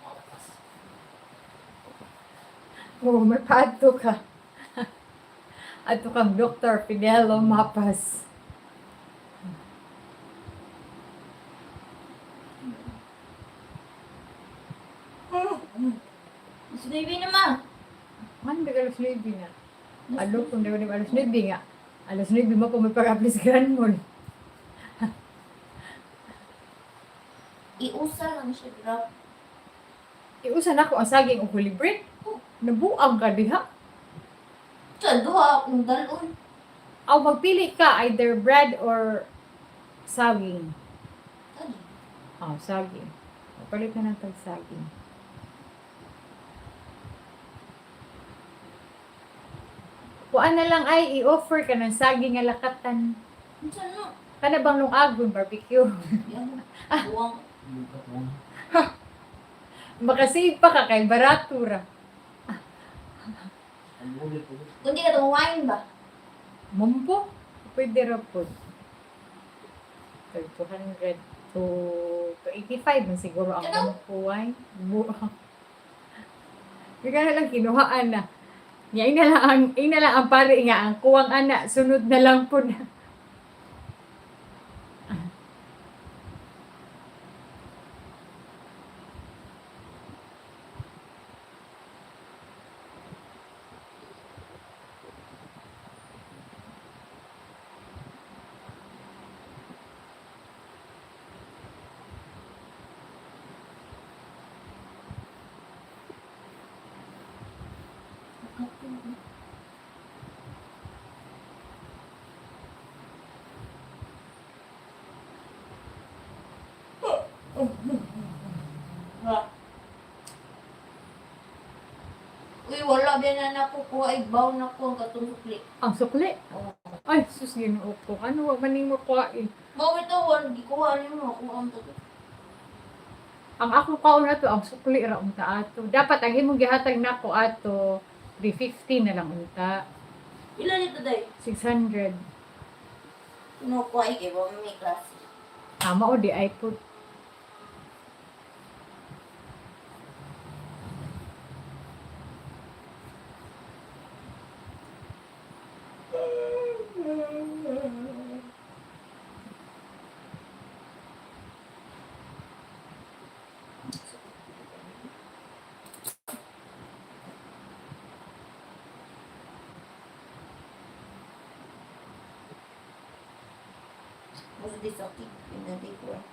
Mapas. Oh, may pato ka. Ato kang Dr. Fidelo Mapas. Mas baby naman. Man, di alas 9 na. Alo, kung di alas 9 nga. Alas 9 mo kung may pag-apply sa Grand Mall. Iusa lang siya, grab. Iusan ako ang saging o holy bread. Nabuang ka diha. Sa duha akong dalon. Aw magpili ka either bread or saging. Ano? Saging. Palit na ng saging. Kuan na lang ay i-offer ka ng saging nga lakatan. Saan no? Kana bang lungagon barbecue? Yan. Buwang. Lukat mo. Makasave pa ka kay baratura. Ang bulit po. Kundi ka tumuwain ba? Mumpo. Pwede ra po. 200 to 85 man siguro ang Ano? mumpuay. Bigla na lang kinuhaan na. Ina lang ang pare nga ang kuwang ana sunod na lang po na. Uy, wala ba na nakukuha. Igbaw na ko ang katong sukli. Ang sukli. Oo. Ay, sus Ginoo ko. Ano wa man nimo kuhain? Mao ito, wala. Gikuha niyo mo. Kung ang tato. Ang ako kaon na to ang sukli ra unta ato. Dapat ang imong gihatag nako ato 350 na lang unta. Ilan ito, day? 600. Kinukuha ikay ba may klase? Mao di ay put. Was this sakit? Pinatay ko eh.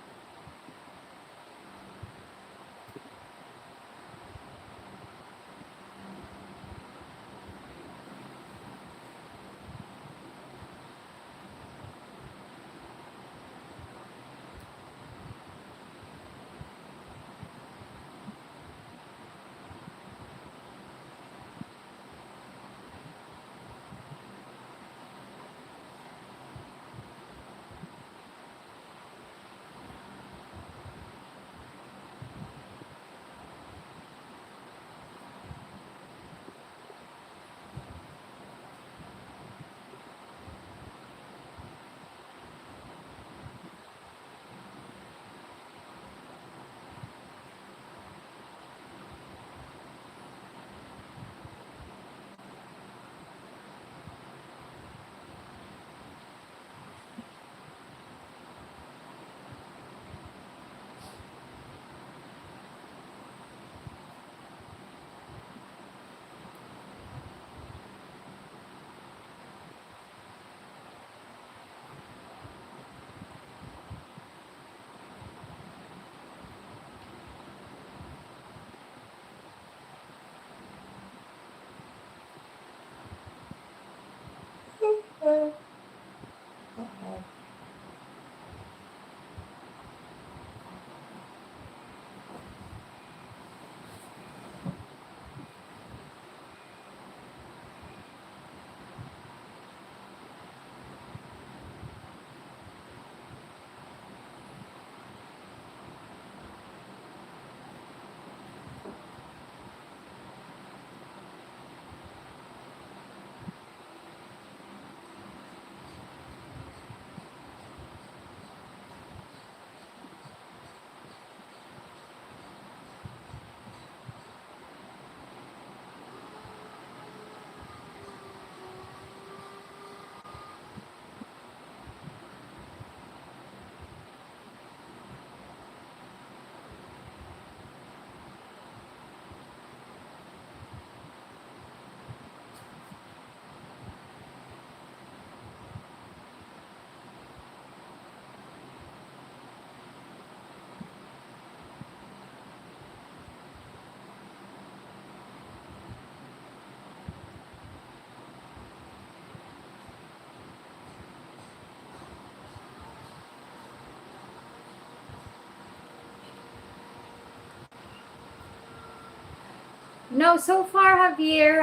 No, so far, Javier,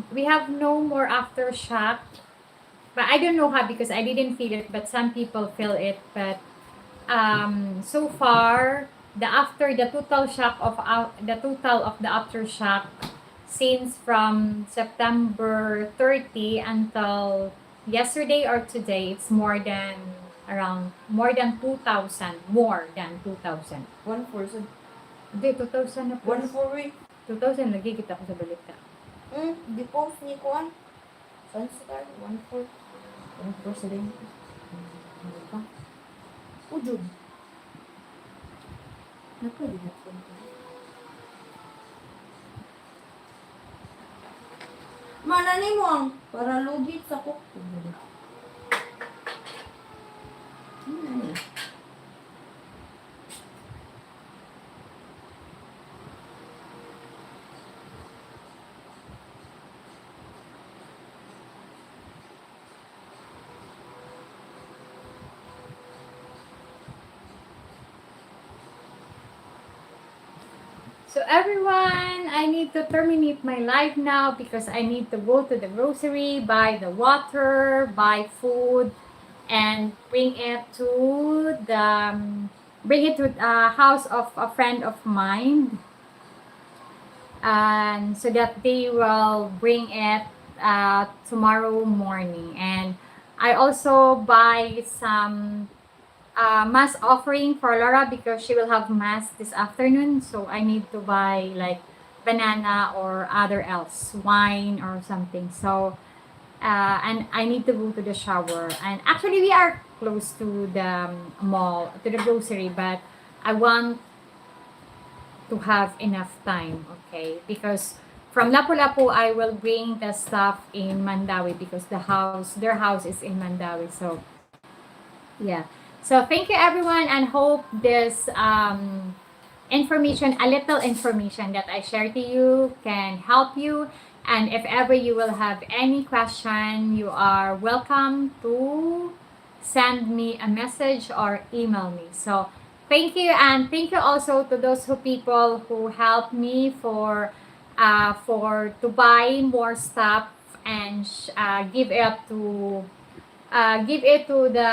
we have no more aftershock. But I don't know how because I didn't feel it, but some people feel it. But so far, the total shock of the total of the aftershock since from September 30 until yesterday or today, it's more than 2,000, more than 2,000. 1-4. Hindi, 2,000 na plus. 1-4 week. 2,000 lagi kita ko sa balita. Di post ni Kuan. Sunstar. 1-4. 1-4 sa din. Ano pa? Ujud. Napwede na po. Manani mo ang para lugit sa cook. So everyone, I need to terminate my live now because I need to go to the grocery, buy the water, buy food, and bring it to house of a friend of mine, and so that they will bring it tomorrow morning. And I also buy some mass offering for Laura because she will have mass this afternoon. So I need to buy like banana or other else, wine or something. So and I need to go to the shower. And actually, we are close to the mall, to the grocery, but I want to have enough time, okay? Because from Lapu-Lapu, I will bring the stuff in Mandawi because their house is in Mandawi. So Yeah. So thank you everyone, and hope this information, a little information that I share to you can help you. And if ever you will have any question, you are welcome to send me a message or email me. So thank you, and thank you also to those who people who helped me for to buy more stuff and give it to the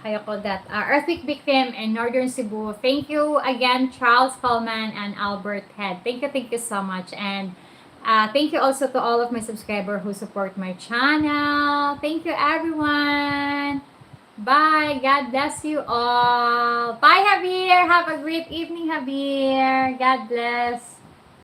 how you call that, earthquake victim in northern Cebu. Thank you again, Charles Coleman and Albert Head. Thank you so much. And thank you also to all of my subscribers who support my channel. Thank you, everyone. Bye. God bless you all. Bye, Javier. Have a great evening, Javier. God bless.